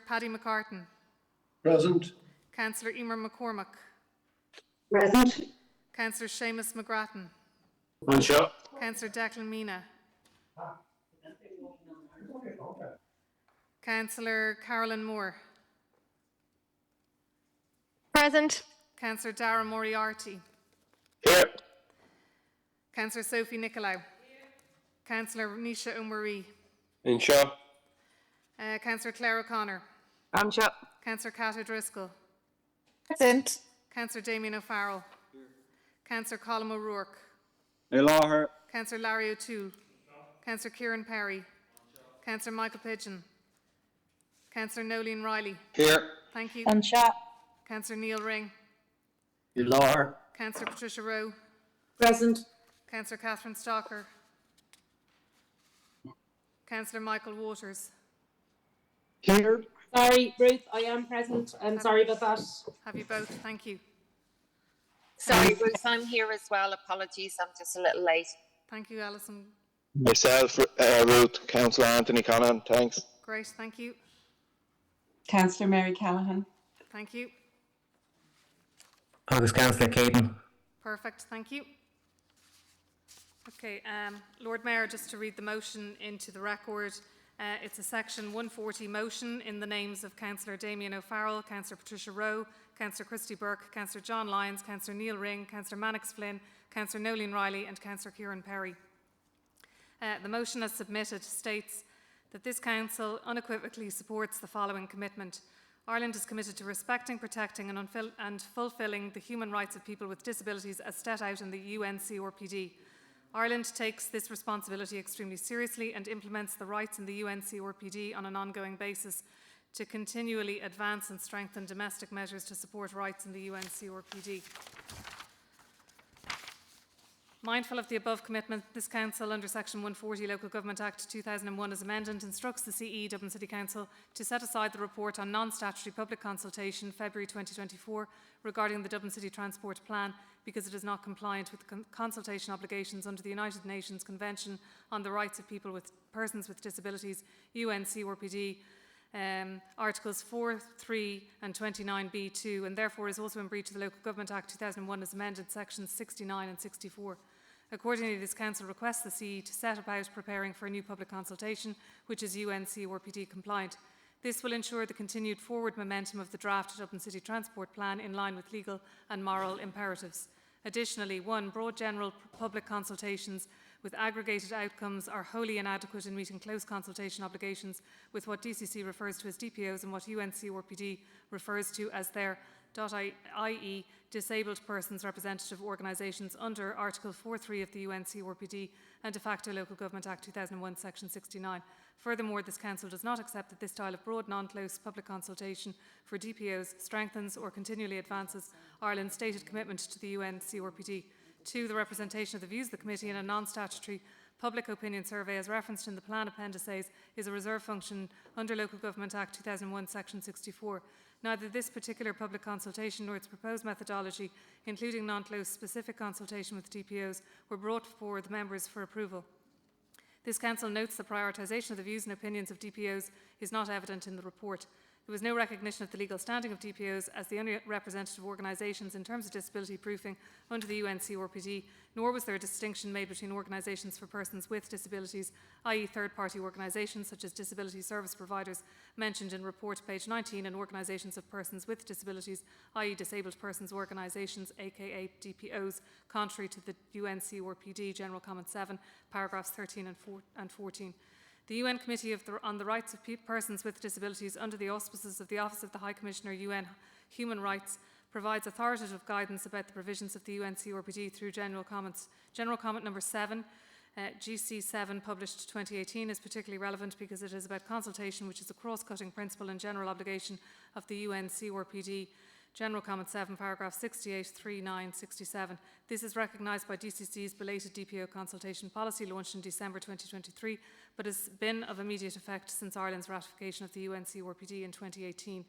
Paddy McCartan. Present. Councillor Emer McCormack. Present. Councillor Seamus McGrattan. Anseo. Councillor Declan Mina. Councillor Carolyn Moore. Present. Councillor Dara Moriarty. Here. Councillor Sophie Nicolau. Councillor Nisha O'Marie. Anseo. Councillor Claire O'Connor. Anseo. Councillor Cat O'Driscoll. Present. Councillor Damien O'Farrell. Councillor Colm O'Rourke. Ilaher. Councillor Larry O'Toole. Councillor Kieran Perry. Councillor Michael Pidgeon. Councillor Nolene Riley. Here. Thank you. Anseo. Councillor Neil Ring. Ilaher. Councillor Patricia Rowe. Present. Councillor Catherine Stalker. Councillor Michael Waters. Here. Sorry, Ruth, I am present. I'm sorry about that. Have you both? Thank you. Sorry, Ruth, I'm here as well. Apologies, I'm just a little late. Thank you, Alison. Myself, Ruth, Councillor Anthony Connan, thanks. Great, thank you. Councillor Mary Callaghan. Thank you. August Councillor Caden. Perfect, thank you. Okay, Lord Mayor, just to read the motion into the record, it's a section 140 motion in the names of Councillor Damien O'Farrell, Councillor Patricia Rowe, Councillor Christy Burke, Councillor John Lyons, Councillor Neil Ring, Councillor Mannix Flynn, Councillor Nolene Riley and Councillor Kieran Perry. The motion as submitted states that this Council unequivocally supports the following commitment. Ireland is committed to respecting, protecting and fulfilling the human rights of people with disabilities as set out in the UN CRPD. Ireland takes this responsibility extremely seriously and implements the rights in the UN CRPD on an ongoing basis to continually advance and strengthen domestic measures to support rights in the UN CRPD. Mindful of the above commitment, this Council, under Section 140 Local Government Act 2001 as amended, instructs the CE Dublin City Council to set aside the report on non-statutory public consultation February 2024 regarding the Dublin City Transport Plan because it is not compliant with the consultation obligations under the United Nations Convention on the Rights of People with Persons with Disabilities, UN CRPD, Articles 4, 3 and 29b2, and therefore is also in breach of the Local Government Act 2001 as amended, Sections 69 and 64. Accordingly, this Council requests the CE to set about preparing for a new public consultation, which is UN CRPD compliant. This will ensure the continued forward momentum of the draft Dublin City Transport Plan in line with legal and moral imperatives. Additionally, 1. Broad general public consultations with aggregated outcomes are wholly inadequate in meeting close consultation obligations with what DCC refers to as DPOs and what UN CRPD refers to as their .ie disabled persons representative organisations under Article 4.3 of the UN CRPD and de facto Local Government Act 2001 Section 69. Furthermore, this Council does not accept that this style of broad non-close public consultation for DPOs strengthens or continually advances Ireland's stated commitment to the UN CRPD. 2. The representation of the views of the Committee in a non-statutory public opinion survey as referenced in the Plan Appendices is a reserve function under Local Government Act 2001 Section 64. Neither this particular public consultation nor its proposed methodology, including non-close specific consultation with DPOs, were brought before the members for approval. This Council notes the prioritisation of the views and opinions of DPOs is not evident in the report. There was no recognition of the legal standing of DPOs as the only representative organisations in terms of disability proofing under the UN CRPD, nor was there a distinction made between organisations for persons with disabilities, i.e. third-party organisations such as disability service providers mentioned in report page 19, and organisations of persons with disabilities, i.e. disabled persons organisations, aka DPOs, contrary to the UN CRPD General Comment 7, paragraphs 13 and 14. The UN Committee on the Rights of Persons with Disabilities, under the auspices of the Office of the High Commissioner UN Human Rights, provides authoritative guidance about the provisions of the UN CRPD through general comments. General Comment Number 7, GC7, published 2018, is particularly relevant because it is about consultation, which is a cross-cutting principle and general obligation of the UN CRPD. General Comment 7, paragraph 68, 39, 67. This is recognised by DCC's belated DPO consultation policy launched in December 2023, but has been of immediate effect since Ireland's ratification of the UN CRPD in 2018.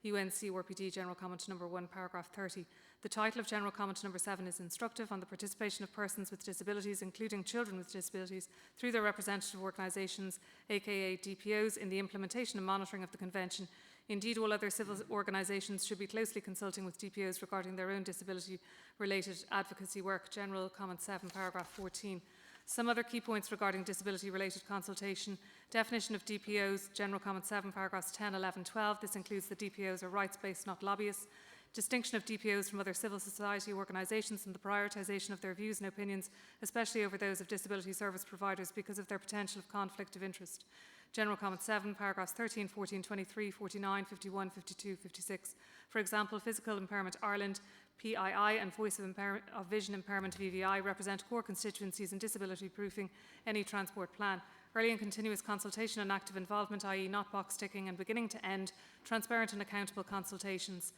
UN CRPD General Comment Number 1, paragraph 30. The title of General Comment Number 7 is instructive on the participation of persons with disabilities, including children with disabilities, through their representative organisations, aka DPOs, in the implementation and monitoring of the Convention, Indeed, all other civil organisations should be closely consulting with DPOs regarding their own disability-related advocacy work. General Comment 7, paragraph 14. Some other key points regarding disability-related consultation. Definition of DPOs, General Comment 7, paragraphs 10, 11, 12. This includes that DPOs are rights-based, not lobbyists. Distinction of DPOs from other civil society organisations and the prioritisation of their views and opinions, especially over those of disability service providers because of their potential of conflict of interest. General Comment 7, paragraphs 13, 14, 23, 49, 51, 52, 56. For example, Physical Impairment Ireland, PII, and Voice of Vision Impairment, VVI, represent core constituencies in disability proofing any transport plan. Early and continuous consultation and active involvement, i.e. not box ticking, and beginning to end, transparent and accountable consultations.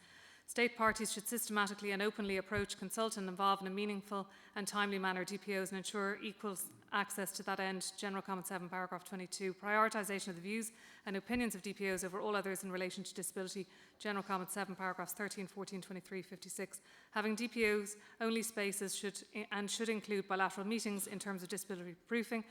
State parties should systematically and openly approach, consult and involve in a meaningful and timely manner DPOs and ensure equal access to that end. General Comment 7, paragraph 22. Prioritisation of the views and opinions of DPOs over all others in relation to disability. General Comment 7, paragraphs 13, 14, 23, 56. Having DPOs only spaces should include bilateral meetings in terms of disability proofing.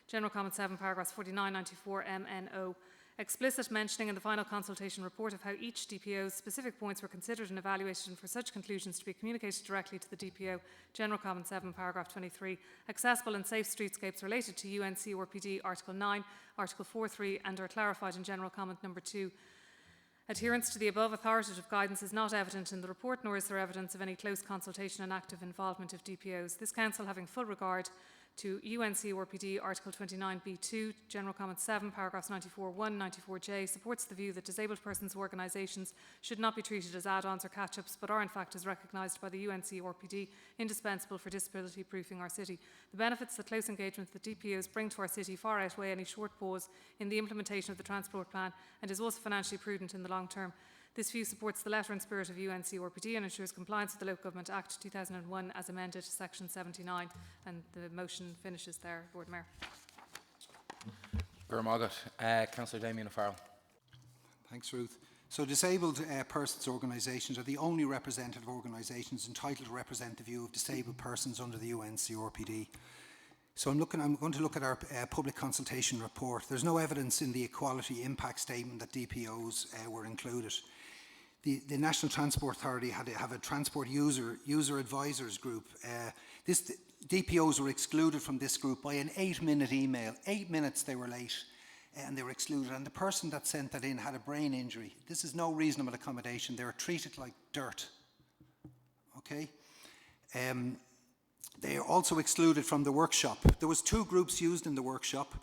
General Comment 7, paragraphs 49, 94, MNO. Explicit mentioning in the final consultation report of how each DPO's specific points were considered and evaluated, and for such conclusions to be communicated directly to the DPO. General Comment 7, paragraph 23. Accessible and safe streetscapes related to UNCRPD Article 9, Article 4.3 and are clarified in General Comment number 2. Adherence to the above authoritative guidance is not evident in the report, nor is there evidence of any close consultation and active involvement of DPOs. This Council, having full regard to UNCRPD Article 29b2, General Comment 7, paragraphs 94.1, 94j, supports the view that disabled persons' organisations should not be treated as add-ons or catch-ups, but are in fact, as recognised by the UNCRPD, indispensable for disability proofing our city. The benefits that close engagement with the DPOs bring to our city far outweigh any short pause in the implementation of the transport plan, and is also financially prudent in the long term. This view supports the letter and spirit of UNCRPD and ensures compliance with the Local Government Act 2001 as amended, section 79. And the motion finishes there, Lord Mayor. Councillor Damien O'Farrell. Thanks, Ruth. So disabled persons organisations are the only representative organisations entitled to represent the view of disabled persons under the UNCRPD. So I'm going to look at our public consultation report. There's no evidence in the equality impact statement that DPOs were included. The National Transport Authority have a transport user advisors group. DPOs were excluded from this group by an 8-minute email. 8 minutes they were late and they were excluded. And the person that sent that in had a brain injury. This is no reasonable accommodation. They were treated like dirt. Okay? They are also excluded from the workshop. There was 2 groups used in the workshop.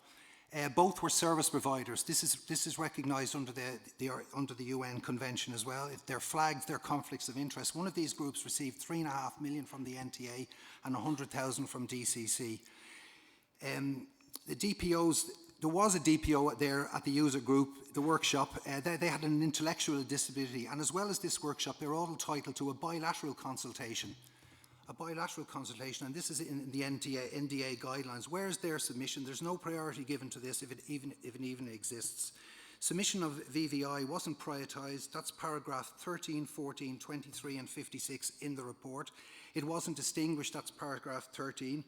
Both were service providers. This is recognised under the UN Convention as well. They're flagged, their conflicts of interest. One of these groups received $3.5 million from the NTA and 100,000 from DCC. The DPOs, there was a DPO there at the user group, the workshop. They had an intellectual disability, and as well as this workshop, they're all entitled to a bilateral consultation. And this is in the NDA guidelines. Where's their submission? There's no priority given to this if it even exists. Submission of VVI wasn't prioritised. That's paragraph 13, 14, 23 and 56 in the report. It wasn't distinguished. That's paragraph 13.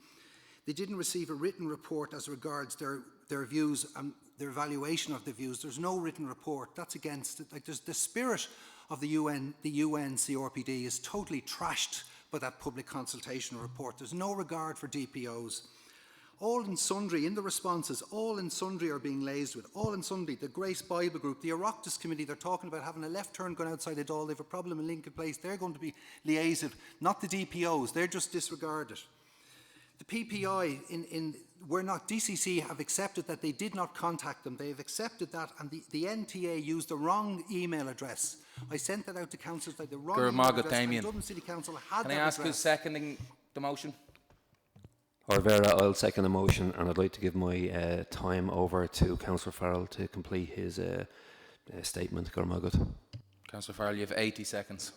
They didn't receive a written report as regards their views and their evaluation of the views. There's no written report. That's against it. Like, there's the spirit of the UNCRPD is totally trashed by that public consultation report. There's no regard for DPOs. All and sundry, in the responses, all and sundry are being liaised with. All and sundry, the Grace Bible Group, the Oireachtas Committee, they're talking about having a left turn going outside the Dáil. They have a problem in Lincoln Place. They're going to be liaised with, not the DPOs. They're just disregarded. The PPI, DCC have accepted that they did not contact them. They have accepted that, and the NTA used the wrong email address. I sent that out to councillors like the wrong email address, and Dublin City Council had that Can I ask address. who's seconding the motion? Orvera, I'll second the motion, and I'd like to give my time over to Councillor Farrell to complete his statement. Councillor Farrell, you have 80 seconds.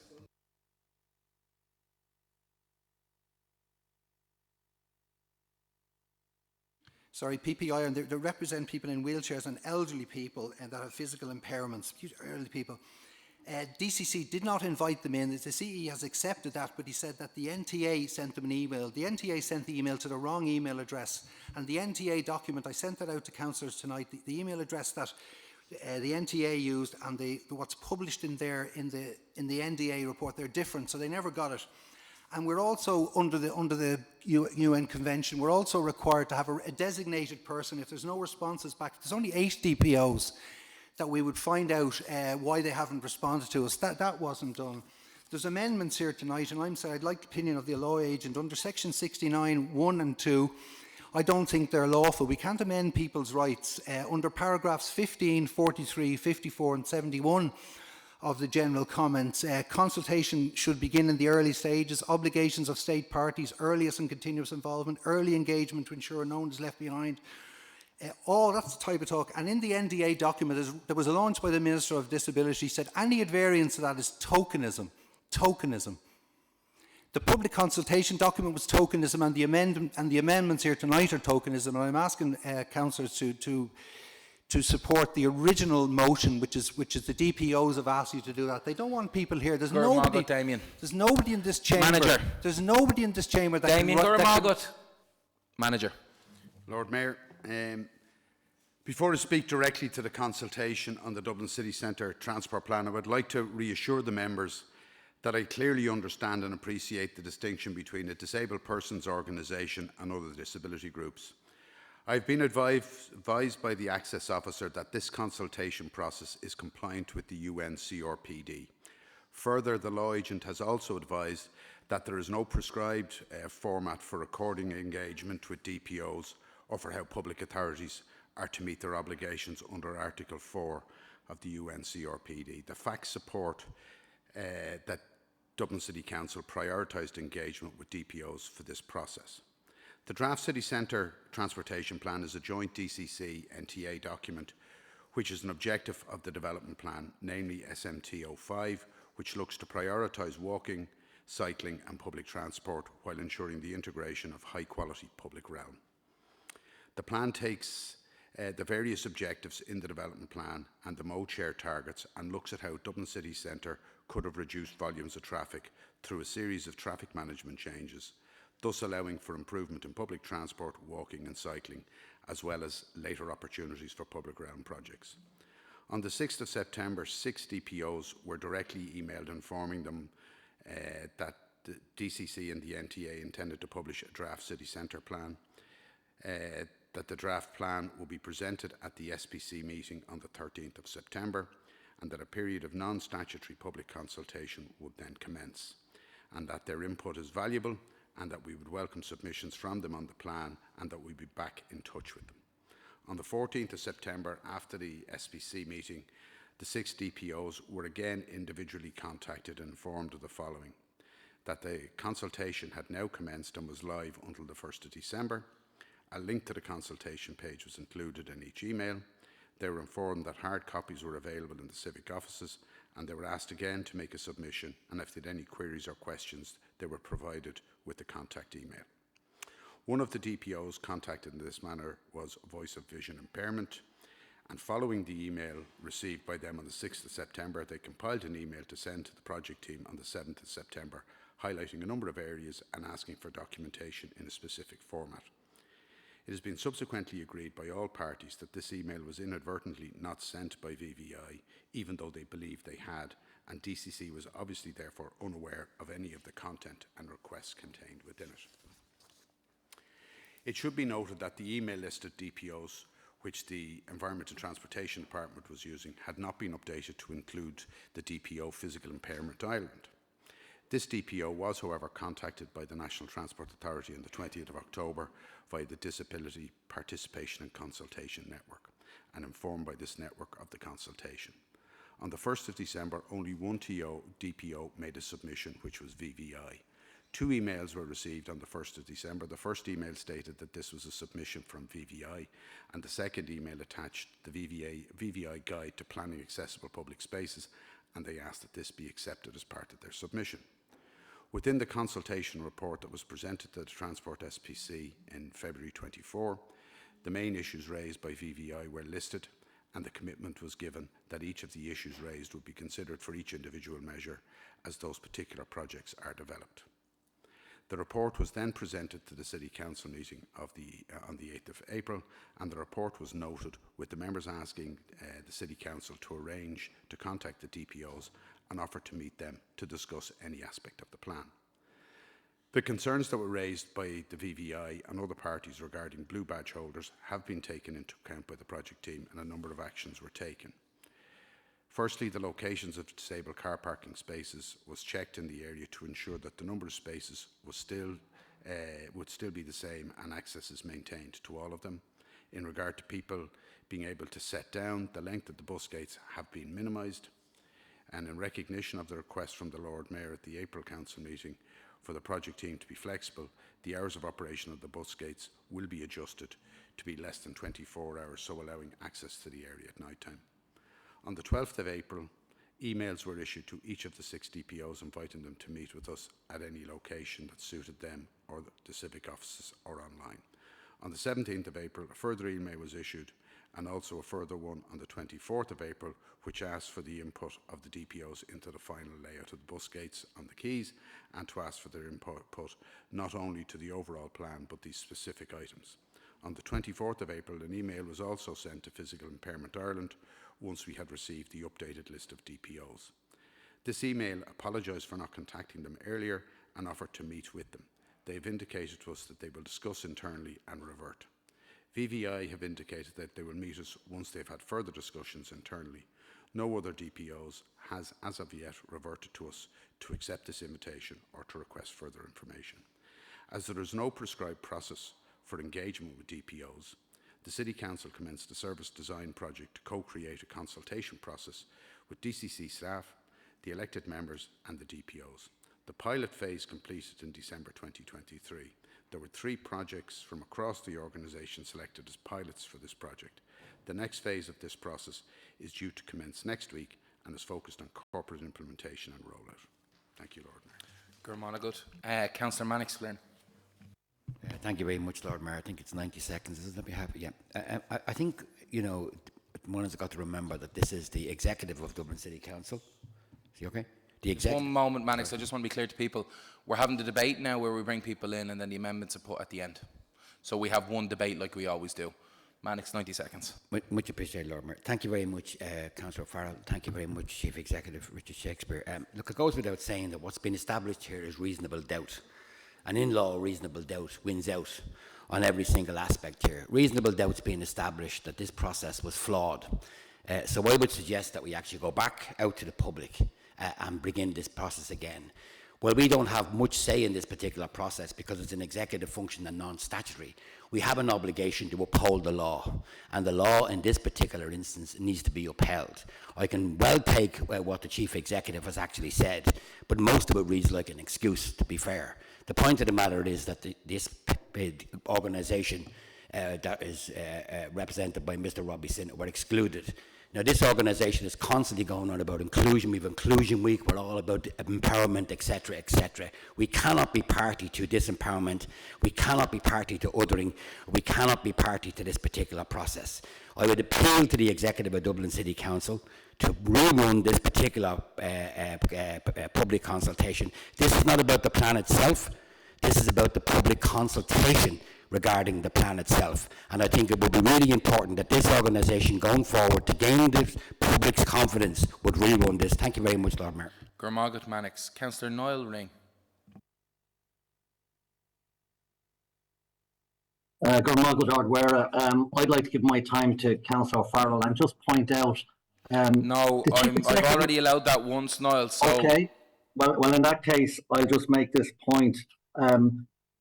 Sorry, PPI, and they represent people in wheelchairs and elderly people and that have physical impairments, elderly people. DCC did not invite them in. The CE has accepted that, but he said that the NTA sent them an email. The NTA sent the email to the wrong email address, and the NTA document, I sent that out to councillors tonight, the email address that the NTA used and what's published in there in the NDA report, they're different, so they never got it. And we're also, under the UN Convention, we're also required to have a designated person. If there's no responses back, there's only 8 DPOs that we would find out why they haven't responded to us. That wasn't done. There's amendments here tonight, and I'd like the opinion of the law agent. Under section 69, 1 and 2, I don't think they're lawful. We can't amend people's rights. Under paragraphs 15, 43, 54 and 71 of the general comments, consultation should begin in the early stages, obligations of state parties, earliest and continuous involvement, early engagement to ensure no one is left behind. That's the type of talk. And in the NDA document, there was a launch by the Minister of Disability, said any at variance to that is tokenism. Tokenism. The public consultation document was tokenism, and the amendments here tonight are tokenism. And I'm asking councillors to support the original motion, which is the DPOs have asked you to do that. They don't want people here. There's nobody. Damien. There's nobody in this chamber. Manager. There's nobody in this chamber that Damien can. Manager. Lord Mayor, before I speak directly to the consultation on the Dublin City Centre Transport Plan, I would like to reassure the members that I clearly understand and appreciate the distinction between a disabled persons organisation and other disability groups. I've been advised by the Access Officer that this consultation process is compliant with the UN CRPD. Further, the law agent has also advised that there is no prescribed format for recording engagement with DPOs or for how public authorities are to meet their obligations under Article 4 of the UN CRPD. The facts support that Dublin City Council prioritised engagement with DPOs for this process. The Draft City Centre Transportation Plan is a joint DCC-NTA document which is an objective of the development plan, namely SMT05, which looks to prioritise walking, cycling and public transport while ensuring the integration of high-quality public realm. The plan takes the various objectives in the development plan and the mode share targets and looks at how Dublin City Centre could have reduced volumes of traffic through a series of traffic management changes, thus allowing for improvement in public transport, walking and cycling, as well as later opportunities for public realm projects. On the 6th of September, 6 DPOs were directly emailed informing them that the DCC and the NTA intended to publish a draft city centre plan, that the draft plan will be presented at the SPC meeting on the 13th of September, and that a period of non-statutory public consultation would then commence, and that their input is valuable and that we would welcome submissions from them on the plan and that we'd be back in touch with them. On the 14th of September, after the SPC meeting, the 6 DPOs were again individually contacted and informed of the following: that the consultation had now commenced and was live until the 1st of December. A link to the consultation page was included in each email. They were informed that hard copies were available in the civic offices, and they were asked again to make a submission, and if they had any queries or questions, they were provided with the contact email. One of the DPOs contacted in this manner was Voice of Vision Impairment, and following the email received by them on the 6th of September, they compiled an email to send to the project team on the 7th of September, highlighting a number of areas and asking for documentation in a specific format. It has been subsequently agreed by all parties that this email was inadvertently not sent by VVI, even though they believed they had, and DCC was obviously therefore unaware of any of the content and requests contained within it. It should be noted that the email list of DPOs which the Environment and Transportation Department was using had not been updated to include the DPO Physical Impairment Ireland. This DPO was, however, contacted by the National Transport Authority on the 20th of October via the Disability Participation and Consultation Network and informed by this network of the consultation. On the 1st of December, only one DPO made a submission, which was VVI. 2 emails were received on the 1st of December. The first email stated that this was a submission from VVI, and the second email attached the VVI Guide to Planning Accessible Public Spaces, and they asked that this be accepted as part of their submission. Within the consultation report that was presented to the Transport SPC in February 24, the main issues raised by VVI were listed, and the commitment was given that each of the issues raised would be considered for each individual measure as those particular projects are developed. The report was then presented to the City Council meeting on the 8th of April, and the report was noted, with the members asking the City Council to arrange to contact the DPOs and offer to meet them to discuss any aspect of the plan. The concerns that were raised by the VVI and other parties regarding blue badge holders have been taken into account by the project team, and a number of actions were taken. Firstly, the locations of disabled car parking spaces was checked in the area to ensure that the number of spaces would still be the same and access is maintained to all of them. In regard to people being able to sit down, the length of the bus gates have been minimised, and in recognition of the request from the Lord Mayor at the April Council meeting for the project team to be flexible, the hours of operation of the bus gates will be adjusted to be less than 24 hours, so allowing access to the area at night time. On the 12th of April, emails were issued to each of the 6 DPOs inviting them to meet with us at any location that suited them or the civic offices or online. On the 17th of April, a further email was issued, and also a further one on the 24th of April, which asked for the input of the DPOs into the final layout of the bus gates on the quays, and to ask for their input not only to the overall plan but these specific items. On the 24th of April, an email was also sent to Physical Impairment Ireland once we had received the updated list of DPOs. This email apologised for not contacting them earlier and offered to meet with them. They have indicated to us that they will discuss internally and revert. VVI have indicated that they will meet us once they've had further discussions internally. No other DPOs has as of yet reverted to us to accept this invitation or to request further information. As there is no prescribed process for engagement with DPOs, the City Council commenced a service design project to co-create a consultation process with DCC staff, the elected members and the DPOs. The pilot phase completed in December 2023. There were 3 projects from across the organisation selected as pilots for this project. The next phase of this process is due to commence next week and is focused on corporate implementation and rollout. Thank you, Lord Mayor. Gurmanagut. Councillor Mannix Flynn. Thank you very much, Lord Mayor. I think it's 90 seconds, isn't it? Be happy. Yeah. I think, you know, one has got to remember that this is the executive of Dublin City Council. Is he okay? The executive. One moment, Mannix. I just want to be clear to people. We're having the debate now where we bring people in and then the amendments are put at the end. So we have one debate like we always do. Mannix, 90 seconds. Much appreciated, Lord Mayor. Thank you very much, Councillor Farrell. Thank you very much, Chief Executive Richard Shakespeare. Look, it goes without saying that what's been established here is reasonable doubt. And in law, reasonable doubt wins out on every single aspect here. Reasonable doubt's been established that this process was flawed. So I would suggest that we actually go back out to the public and begin this process again. Well, we don't have much say in this particular process because it's an executive function and non-statutory. We have an obligation to uphold the law, and the law in this particular instance needs to be upheld. I can well take what the Chief Executive has actually said, but most of it reads like an excuse, to be fair. The point of the matter is that this organisation that is represented by Mr. Robbie Sinnott were excluded. Now, this organisation is constantly going on about inclusion. We have Inclusion Week. We're all about empowerment, etc., etc. We cannot be party to disempowerment. We cannot be party to othering. We cannot be party to this particular process. I would appeal to the Executive of Dublin City Council to rerun this particular public consultation. This is not about the plan itself. This is about the public consultation regarding the plan itself. And I think it would be really important that this organisation going forward to gain the public's confidence would rerun this. Thank you very much, Lord Mayor. Gurmanagut Mannix. Councillor Niall Ring. Gurmanagut Ardwara. I'd like to give my time to Councillor Farrell and just point out. No, I've already allowed that once, Niall. So. Okay. Well, in that case, I'll just make this point.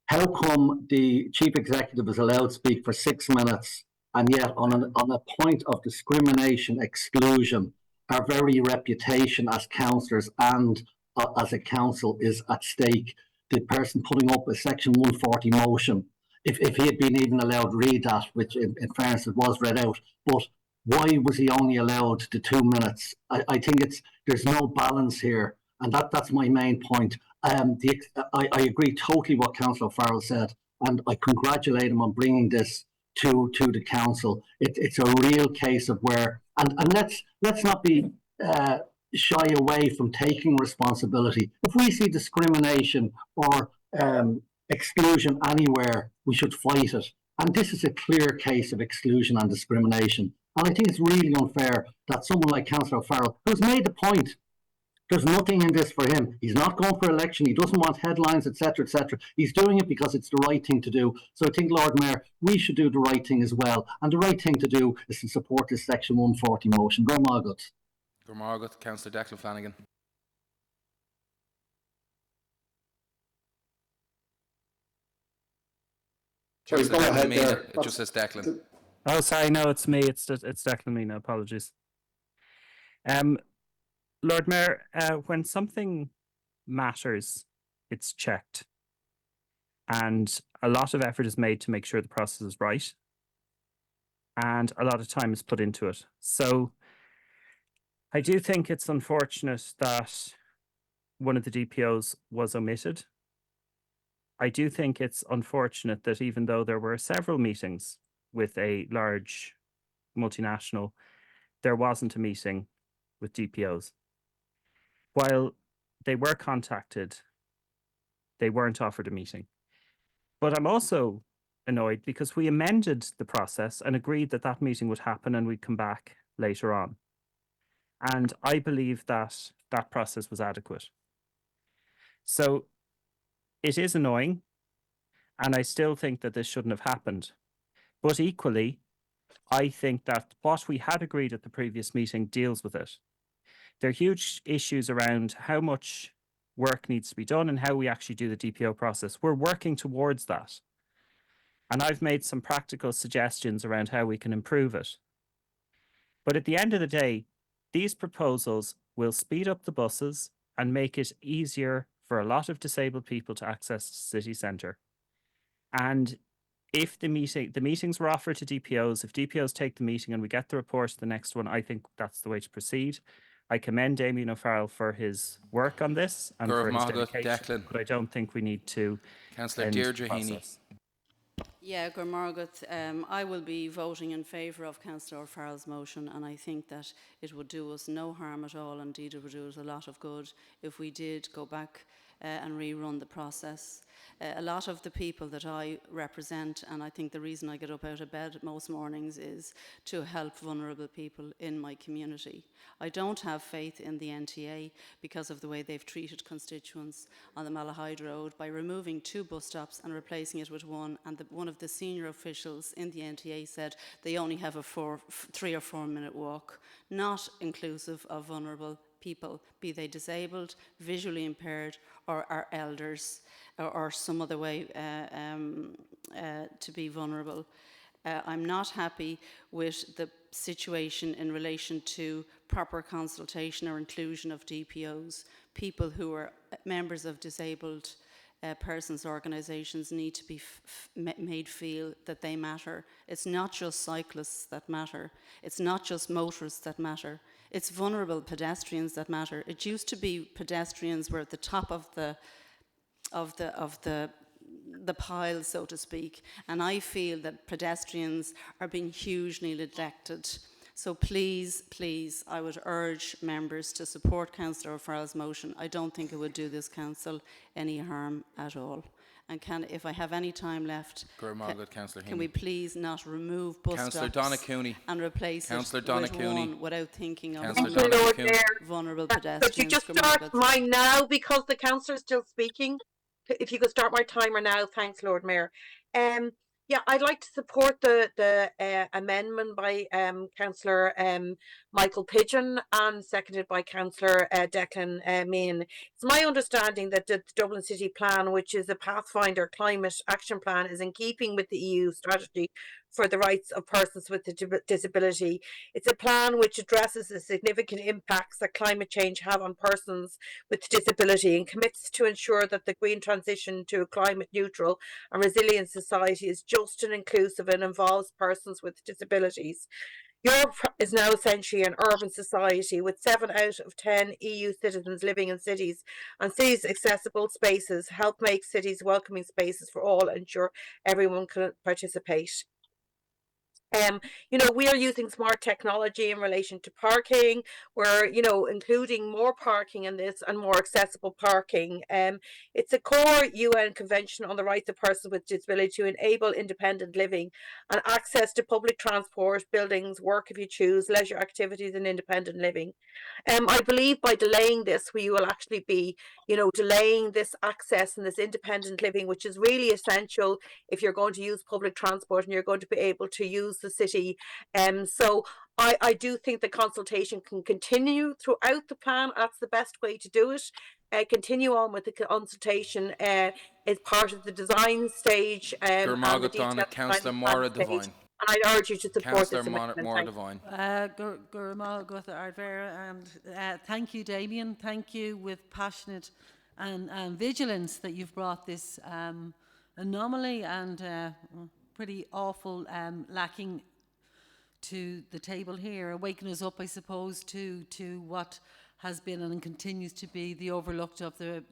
How come the Chief Executive is allowed to speak for 6 minutes, and yet on a point of discrimination exclusion, our very reputation as councillors and as a council is at stake? The person putting up a Section 140 motion, if he had been even allowed to read that, which in fairness it was read out, but why was he only allowed the 2 minutes? I think there's no balance here, and that's my main point. I agree totally what Councillor Farrell said, and I congratulate him on bringing this to the council. It's a real case of where, and let's not be shy away from taking responsibility. If we see discrimination or exclusion anywhere, we should fight it. And this is a clear case of exclusion and discrimination. And I think it's really unfair that someone like Councillor Farrell, who's made the point, there's nothing in this for him. He's not going for election. He doesn't want headlines, etc., etc. He's doing it because it's the right thing to do. So I think, Lord Mayor, we should do the right thing as well. And the right thing to do is to support this Section 140 motion. Go Margaret. Go Margaret. Councillor Declan Flanagan. Sorry, go ahead there. It just says Declan. Oh, sorry, no, it's me. It's Declan Mina. Apologies. Lord Mayor, when something matters, it's checked, and a lot of effort is made to make sure the process is right, and a lot of time is put into it. So I do think it's unfortunate that one of the DPOs was omitted. I do think it's unfortunate that even though there were several meetings with a large multinational, there wasn't a meeting with DPOs. While they were contacted, they weren't offered a meeting. But I'm also annoyed because we amended the process and agreed that that meeting would happen and we'd come back later on. And I believe that that process was adequate. So it is annoying, and I still think that this shouldn't have happened. But equally, I think that what we had agreed at the previous meeting deals with it. There are huge issues around how much work needs to be done and how we actually do the DPO process. We're working towards that. And I've made some practical suggestions around how we can improve it. But at the end of the day, these proposals will speed up the buses and make it easier for a lot of disabled people to access the city centre. And if the meetings were offered to DPOs, if DPOs take the meeting and we get the report to the next one, I think that's the way to proceed. I commend Damien O'Farrell for his work on this and for his dedication, but I don't think we need to. Councillor Deirdre Heaney. Yeah, Gormargaret, I will be voting in favour of Councillor O'Farrell's motion, and I think that it would do us no harm at all. Indeed, it would do us a lot of good if we did go back and rerun the process. A lot of the people that I represent, and I think the reason I get up out of bed most mornings is to help vulnerable people in my community. I don't have faith in the NTA because of the way they've treated constituents on the Malahide Road by removing 2 bus stops and replacing it with 1, and one of the senior officials in the NTA said they only have a 3 or 4 minute walk, not inclusive of vulnerable people, be they disabled, visually impaired, or are elders, or some other way to be vulnerable. I'm not happy with the situation in relation to proper consultation or inclusion of DPOs. People who are members of disabled persons' organisations need to be made feel that they matter. It's not just cyclists that matter. It's not just motorists that matter. It's vulnerable pedestrians that matter. It used to be pedestrians were at the top of the pile, so to speak, and I feel that pedestrians are being hugely neglected. So please, please, I would urge members to support Councillor O'Farrell's motion. I don't think it would do this council any harm at all. And if I have any time left, can we please not remove bus stops and replace it with 1 without thinking of vulnerable pedestrians? Could you just start mine now, because the councillor is still speaking? If you could start my timer now, thanks, Lord Mayor. Yeah, I'd like to support the amendment by Councillor Michael Pigeon and seconded by Councillor Declan Meehan. It's my understanding that the Dublin City Plan, which is a Pathfinder climate action plan, is in keeping with the EU strategy for the rights of persons with a disability. It's a plan which addresses the significant impacts that climate change have on persons with disability and commits to ensure that the green transition to a climate neutral and resilient society is just and inclusive and involves persons with disabilities. Europe is now essentially an urban society with 7 out of 10 EU citizens living in cities, and cities' accessible spaces help make cities welcoming spaces for all and ensure everyone can participate. We are using smart technology in relation to parking. We're, including more parking in this and more accessible parking. It's a core UN Convention on the Rights of Persons with Disability to enable independent living and access to public transport, buildings, work if you choose, leisure activities and independent living. I believe by delaying this, we will actually be, delaying this access and this independent living, which is really essential if you're going to use public transport and you're going to be able to use the city. So I do think the consultation can continue throughout the plan. That's the best way to do it. Continue on with the consultation as part of the design stage and the Gurmagat detailed Donna, design Councillor plan Mora stage. Devine. And I'd urge you to support Councillor this amendment. Mora Thank you. Devine. Gurmal Ardvera, and thank you, Damien. Thank you with passionate and vigilance that you've brought this anomaly and pretty awful lacking to the table here, waking us up, I suppose, to what has been and continues to be the overlooked of the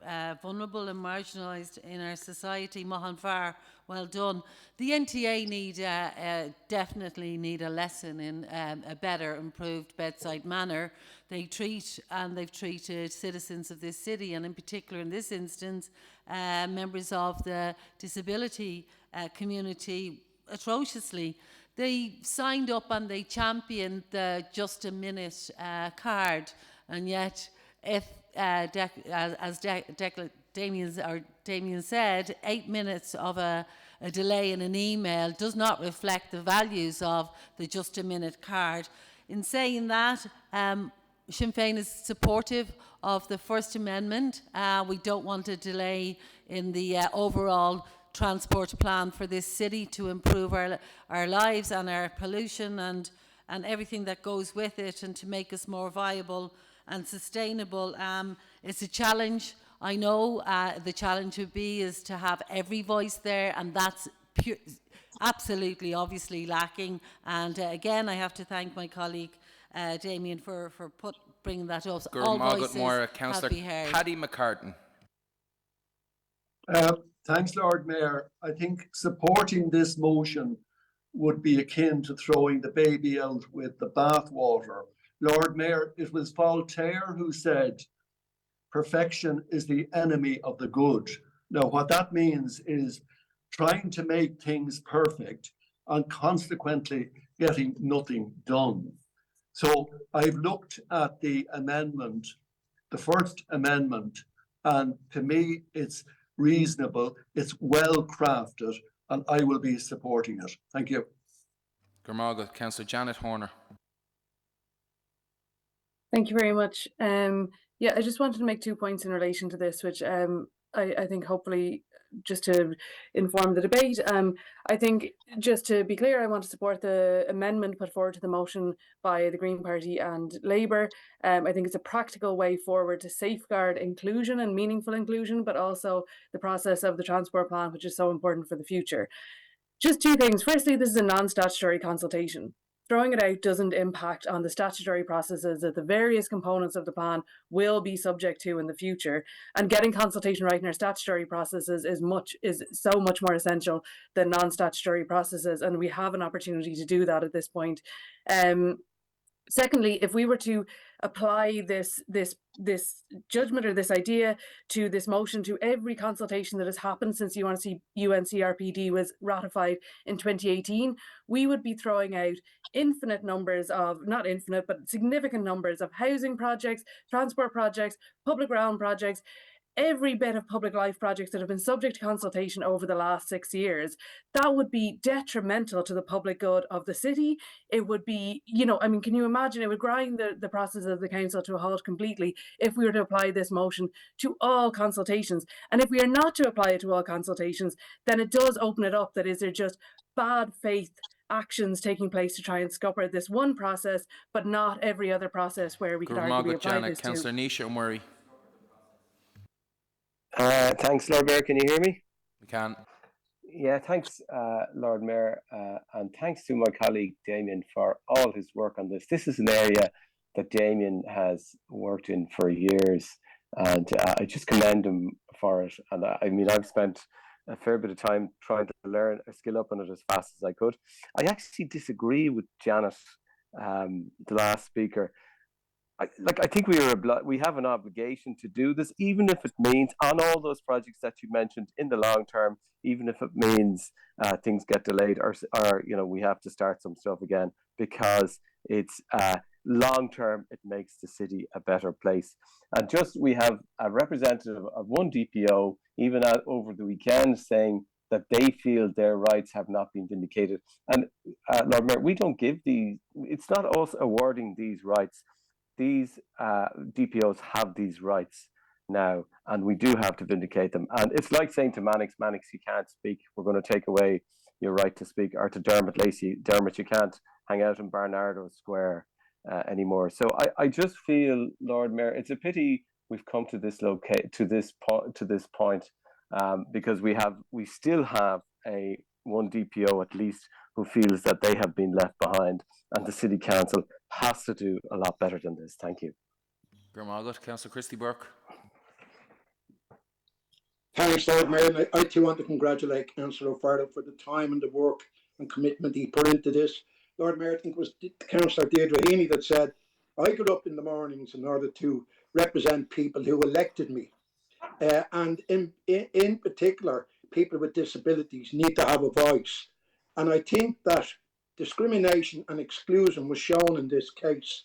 vulnerable and marginalised in our society. Mahan Far, well done. The NTA definitely need a lesson in a better, improved bedside manner. They've treated citizens of this city, and in particular in this instance, members of the disability community atrociously. They signed up and they championed the Just a Minute card, and yet, if Damien said, 8 minutes of a delay in an email does not reflect the values of the Just a Minute card. In saying that, Sinn Féin is supportive of the First Amendment. We don't want a delay in the overall transport plan for this city to improve our lives and our pollution and everything that goes with it, and to make us more viable and sustainable. It's a challenge. I know the challenge would be is to have every voice there, and that's absolutely obviously lacking. And again, I have to thank my colleague Damien for bringing that up. All voices have to be heard. Paddy McCartan. Thanks, Lord Mayor. I think supporting this motion would be akin to throwing the baby out with the bathwater. Lord Mayor, it was Voltaire who said, perfection is the enemy of the good. Now, what that means is trying to make things perfect and consequently getting nothing done. So I've looked at the amendment, the First Amendment, and to me, it's reasonable, it's well crafted, and I will be supporting it. Thank you. Gurmagat, Councillor Janet Horner. Thank you very much. Yeah, I just wanted to make 2 points in relation to this, which I think hopefully just to inform the debate. I think just to be clear, I want to support the amendment put forward to the motion by the Green Party and Labour. I think it's a practical way forward to safeguard inclusion and meaningful inclusion, but also the process of the transport plan, which is so important for the future. Just 2 things. Firstly, this is a non-statutory consultation. Throwing it out doesn't impact on the statutory processes that the various components of the plan will be subject to in the future. And getting consultation right in our statutory processes is so much more essential than non-statutory processes, and we have an opportunity to do that at this point. Secondly, if we were to apply this judgment or this idea to this motion to every consultation that has happened since UNCRPD was ratified in 2018, we would be throwing out infinite numbers of, not infinite, but significant numbers of housing projects, transport projects, public realm projects, every bit of public life projects that have been subject to consultation over the last 6 years. That would be detrimental to the public good of the city. It would be, can you imagine, it would grind the process of the council to a halt completely if we were to apply this motion to all consultations. And if we are not to apply it to all consultations, then it does open it up that is there just bad faith actions taking place to try and scupper this one process, but not every other process where we could arguably apply this to. Councillor Nisha O'Murray. Thanks, Lord Mayor. Can you hear me? We can. Yeah, thanks, Lord Mayor, and thanks to my colleague Damien for all his work on this. This is an area that Damien has worked in for years, and I just commend him for it. And I've spent a fair bit of time trying to learn or skill up on it as fast as I could. I actually disagree with Janet, the last speaker. I think we have an obligation to do this, even if it means on all those projects that you mentioned in the long term, even if it means things get delayed or we have to start some stuff again, because it's long term, it makes the city a better place. And just we have a representative of one DPO, even over the weekend, saying that they feel their rights have not been vindicated. And Lord Mayor, we don't give these, it's not us awarding these rights. These DPOs have these rights now, and we do have to vindicate them. And it's like saying to Mannix, you can't speak. We're going to take away your right to speak. Or to Dermot Lacey, Dermot, you can't hang out in Barnardo Square anymore. So I just feel, Lord Mayor, it's a pity we've come to this point because we still have one DPO at least who feels that they have been left behind, and the City Council has to do a lot better than this. Thank you. Councillor Christy Burke. Thanks, Lord Mayor. I too want to congratulate Councillor O'Farrell for the time and the work and commitment he put into this. Lord Mayor, I think it was Councillor Deirdre Heaney that said, I got up in the mornings in order to represent people who elected me. And in particular, people with disabilities need to have a voice. And I think that discrimination and exclusion was shown in this case.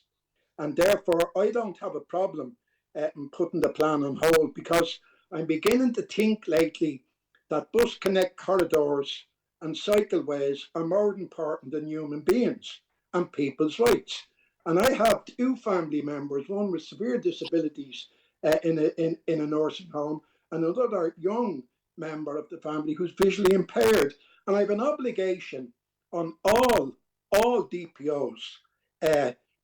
And therefore, I don't have a problem in putting the plan on hold, because I'm beginning to think lately that bus connect corridors and cycleways are more important than human beings and people's rights. And I have two family members, one with severe disabilities in a nursing home, and another young member of the family who's visually impaired. And I have an obligation on all DPOs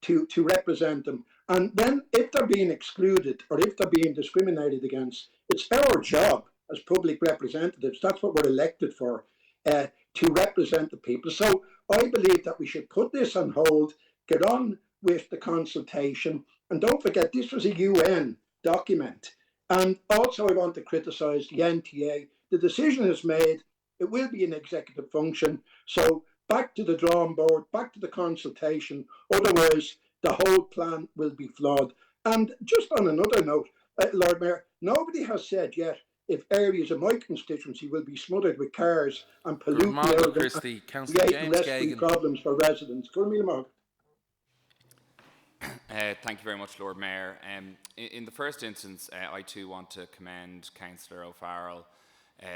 to represent them. And then if they're being excluded or if they're being discriminated against, it's our job as public representatives, that's what we're elected for, to represent the people. So I believe that we should put this on hold, get on with the consultation, and don't forget this was a UN document. And also I want to criticise the NTA. The decision is made, it will be an executive function, so back to the drawing board, back to the consultation, otherwise the whole plan will be flawed. And just on another note, Lord Mayor, nobody has said yet if areas of my constituency will be smothered with cars and pollute the air, problems for residents. Thank you very much, Lord Mayor. In the first instance, I too want to commend Councillor O'Farrell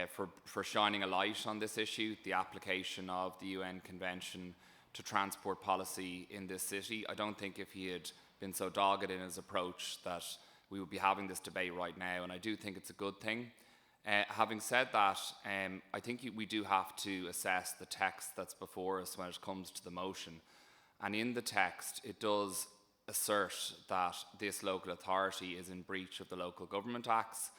for shining a light on this issue, the application of the UN Convention to transport policy in this city. I don't think if he had been so dogged in his approach that we would be having this debate right now, and I do think it's a good thing. Having said that, I think we do have to assess the text that's before us when it comes to the motion. And in the text, it does assert that this local authority is in breach of the Local Government Acts,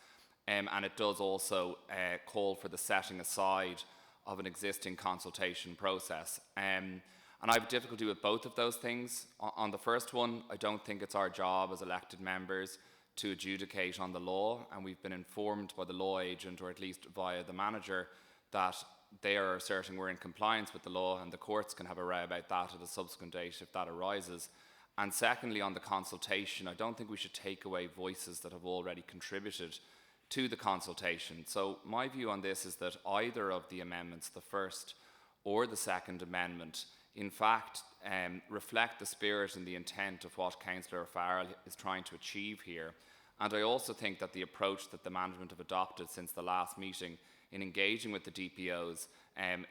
and it does also call for the setting aside of an existing consultation process. And I have difficulty with both of those things. On the first one, I don't think it's our job as elected members to adjudicate on the law, and we've been informed by the law agent, or at least via the manager, that they are asserting we're in compliance with the law, and the courts can have a row about that at a subsequent date if that arises. And secondly, on the consultation, I don't think we should take away voices that have already contributed to the consultation. So my view on this is that either of the amendments, the first or the second amendment, in fact reflect the spirit and the intent of what Councillor O'Farrell is trying to achieve here. And I also think that the approach that the management have adopted since the last meeting in engaging with the DPOs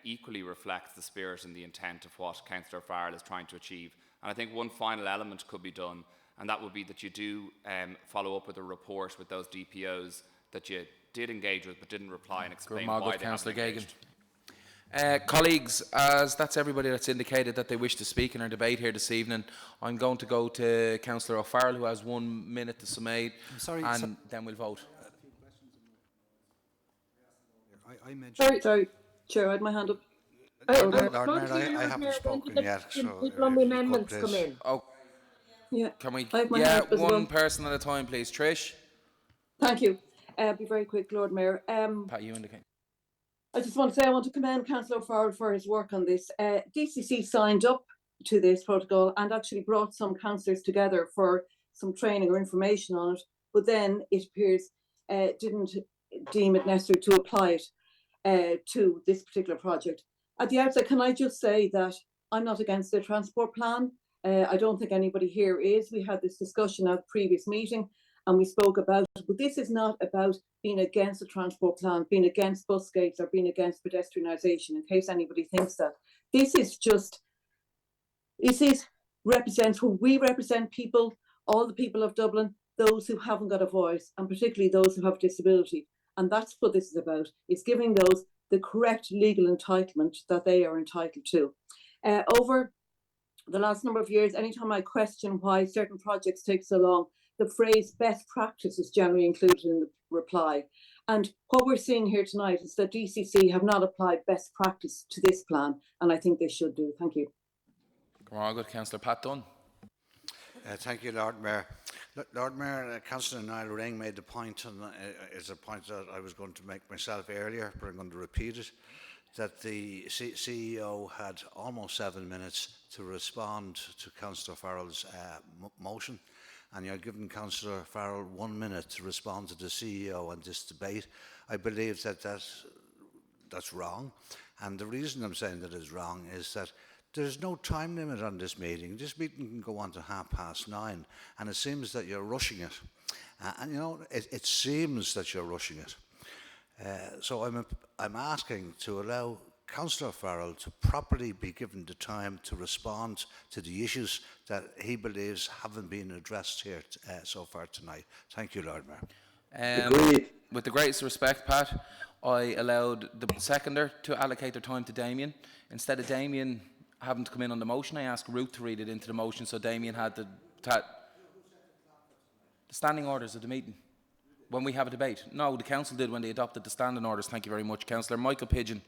equally reflects the spirit and the intent of what Councillor O'Farrell is trying to achieve. And I think one final element could be done, and that would be that you do follow up with a report with those DPOs that you did engage with but didn't reply and explain why they haven't engaged. Colleagues, as that's everybody that's indicated that they wish to speak in our debate here this evening, I'm going to go to Councillor O'Farrell, who has 1 minute to summate, and then we'll vote. Sorry, Chair, I had my hand up. Lord Mayor, I haven't spoken yet, so people on the amendments come in. Oh, yeah. Can we? Yeah, one person at a time, please. Trish. Thank you. Be very quick, Lord Mayor. Pat, you indicate. I just want to say I want to commend Councillor Farrell for his work on this. DCC signed up to this protocol and actually brought some councillors together for some training or information on it, but then it appears didn't deem it necessary to apply it to this particular project. At the outset, can I just say that I'm not against the transport plan. I don't think anybody here is. We had this discussion at the previous meeting and we spoke about it, but this is not about being against the transport plan, being against bus gates or being against pedestrianisation, in case anybody thinks that. This represents who we represent people, all the people of Dublin, those who haven't got a voice, and particularly those who have disability. And that's what this is about. It's giving those the correct legal entitlement that they are entitled to. Over the last number of years, anytime I question why certain projects take so long, the phrase best practice is generally included in the reply. And what we're seeing here tonight is that DCC have not applied best practice to this plan, and I think they should do. Thank you. Good, Councillor Pat Dunn. Thank you, Lord Mayor. Lord Mayor, Councillor Niall Ring made the point, and it's a point that I was going to make myself earlier, but I'm going to repeat it, that the CEO had almost 7 minutes to respond to Councillor Farrell's motion, and you're giving Councillor Farrell 1 minute to respond to the CEO on this debate. I believe that that's wrong, and the reason I'm saying that is wrong is that there's no time limit on this meeting. This meeting can go on to 9:30, and it seems that you're rushing it. And you know, it seems that you're rushing it. So I'm asking to allow Councillor Farrell to properly be given the time to respond to the issues that he believes haven't been addressed here so far tonight. Thank you, Lord Mayor. With the greatest respect, Pat, I allowed the seconder to allocate their time to Damien. Instead of Damien having to come in on the motion, I asked Ruth to read it into the motion, so Damien had the standing orders of the meeting. When we have a debate. No, the council did when they adopted the standing orders. Thank you very much, Councillor Michael Pigeon.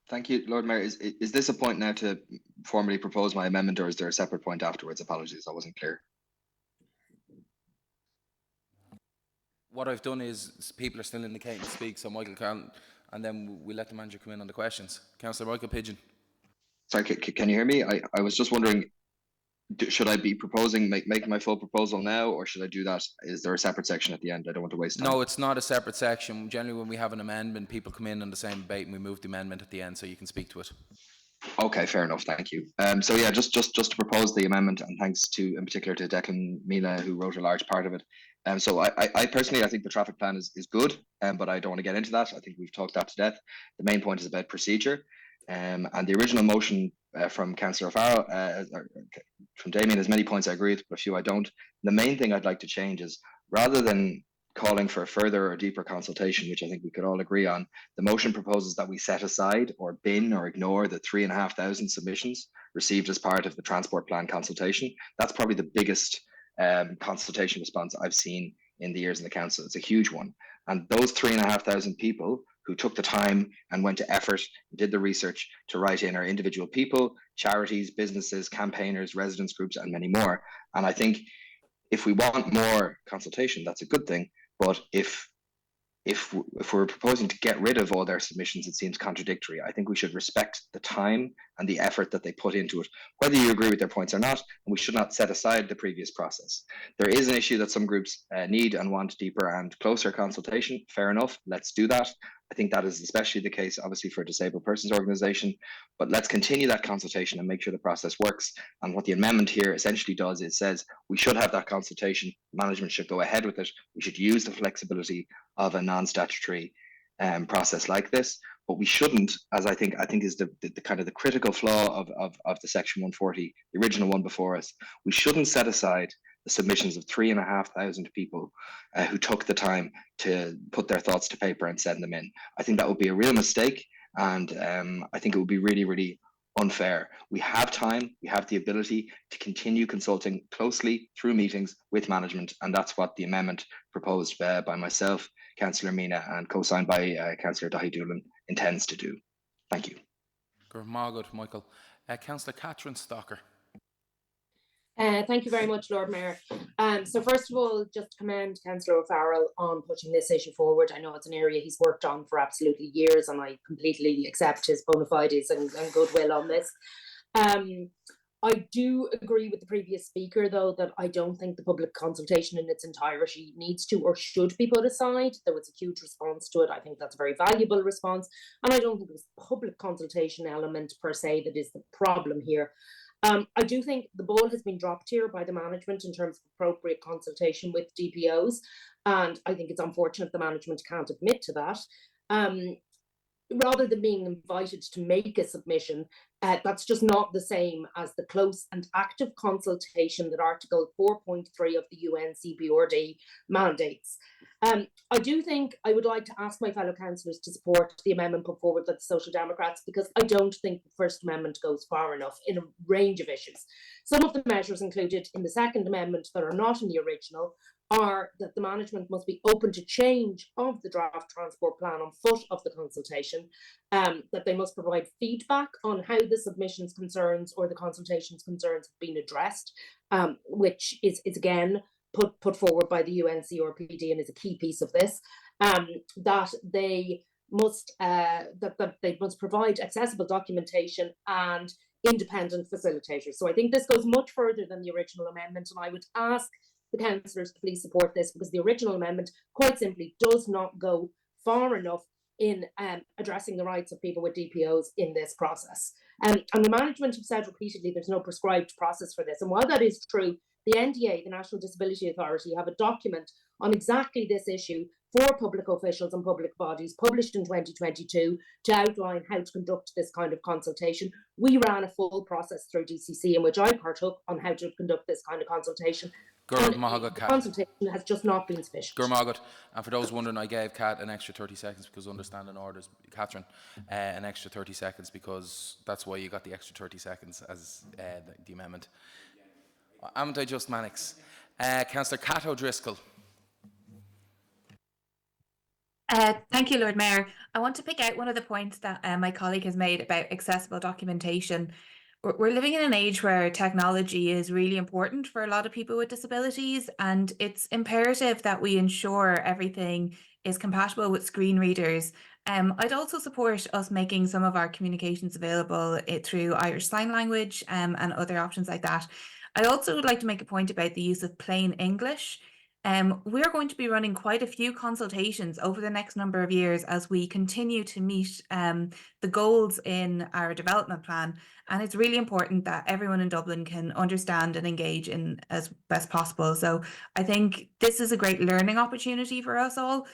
Thank you, Lord Mayor. Is this a point now to formally propose my amendment, or is there a separate point afterwards? Apologies, I wasn't clear. What I've done is people are still indicating to speak, so Michael can, and then we let the manager come in on the questions. Councillor Michael Pigeon. Sorry, can you hear me? I was just wondering, should I be proposing, making my full proposal now, or should I do that? Is there a separate section at the end? I don't want to waste time. No, it's not a separate section. Generally, when we have an amendment, people come in on the same debate and we move the amendment at the end so you can speak to it. Okay, fair enough. Thank you. So yeah, just to propose the amendment, and thanks to, in particular, to Declan Mila, who wrote a large part of it. So I personally, I think the traffic plan is good, but I don't want to get into that. I think we've talked that to death. The main point is about procedure. And the original motion from Councillor Farrell, from Damien, there's many points I agree with, but a few I don't. The main thing I'd like to change is, rather than calling for further or deeper consultation, which I think we could all agree on, the motion proposes that we set aside or bin or ignore the 3,500 submissions received as part of the transport plan consultation. That's probably the biggest consultation response I've seen in the years in the council. It's a huge one. And those 3,500 people who took the time and went to effort and did the research to write in are individual people, charities, businesses, campaigners, residents groups, and many more. And I think if we want more consultation, that's a good thing. But if we're proposing to get rid of all their submissions, it seems contradictory. I think we should respect the time and the effort that they put into it, whether you agree with their points or not, and we should not set aside the previous process. There is an issue that some groups need and want deeper and closer consultation. Fair enough, let's do that. I think that is especially the case, obviously, for a disabled persons organisation, but let's continue that consultation and make sure the process works. And what the amendment here essentially does is says we should have that consultation, management should go ahead with it, we should use the flexibility of a non-statutory process like this, but we shouldn't, as I think is the kind of the critical flaw of the Section 140, the original one before us, we shouldn't set aside the submissions of 3,500 people who took the time to put their thoughts to paper and send them in. I think that would be a real mistake, and I think it would be really, really unfair. We have time, we have the ability to continue consulting closely through meetings with management, and that's what the amendment proposed by myself, Councillor Mina, and co-signed by Councillor Dahi Doolan intends to do. Thank you. Good, Michael. Councillor Catherine Stocker. Thank you very much, Lord Mayor. So first of all, just commend Councillor O'Farrell on pushing this issue forward. I know it's an area he's worked on for absolutely years, and I completely accept his bona fides and goodwill on this. I do agree with the previous speaker, though, that I don't think the public consultation in its entirety needs to or should be put aside. There was a huge response to it. I think that's a very valuable response. And I don't think it was the public consultation element per se that is the problem here. I do think the ball has been dropped here by the management in terms of appropriate consultation with DPOs. And I think it's unfortunate the management can't admit to that. Rather than being invited to make a submission, that's just not the same as the close and active consultation that Article 4.3 of the UN CBRD mandates. I do think I would like to ask my fellow councillors to support the amendment put forward by the Social Democrats, because I don't think the First Amendment goes far enough in a range of issues. Some of the measures included in the Second Amendment that are not in the original are that the management must be open to change of the draft transport plan on foot of the consultation, that they must provide feedback on how the submissions concerns or the consultations concerns have been addressed, which is again put forward by the UNCRPD and is a key piece of this, that they must provide accessible documentation and independent facilitators. So I think this goes much further than the original amendment, and I would ask the councillors to please support this, because the original amendment quite simply does not go far enough in addressing the rights of people with DPOs in this process. And the management have said repeatedly there's no prescribed process for this. And while that is true, the NDA, the National Disability Authority, have a document on exactly this issue for public officials and public bodies, published in 2022, to outline how to conduct this kind of consultation. We ran a full process through DCC in which I partook on how to conduct this kind of consultation. The consultation has just not been sufficient. And for those wondering, I gave Kat an extra 30 seconds because understanding orders, Catherine, an extra 30 seconds because that's why you got the extra 30 seconds as the amendment. Haven't I just, Mannix? Councillor Cat O'Driscoll. Thank you, Lord Mayor. I want to pick out one of the points that my colleague has made about accessible documentation. We're living in an age where technology is really important for a lot of people with disabilities, and it's imperative that we ensure everything is compatible with screen readers. I'd also support us making some of our communications available through Irish Sign Language and other options like that. I also would like to make a point about the use of plain English. We're going to be running quite a few consultations over the next number of years as we continue to meet the goals in our development plan. And it's really important that everyone in Dublin can understand and engage in as best possible. So I think this is a great learning opportunity for us all.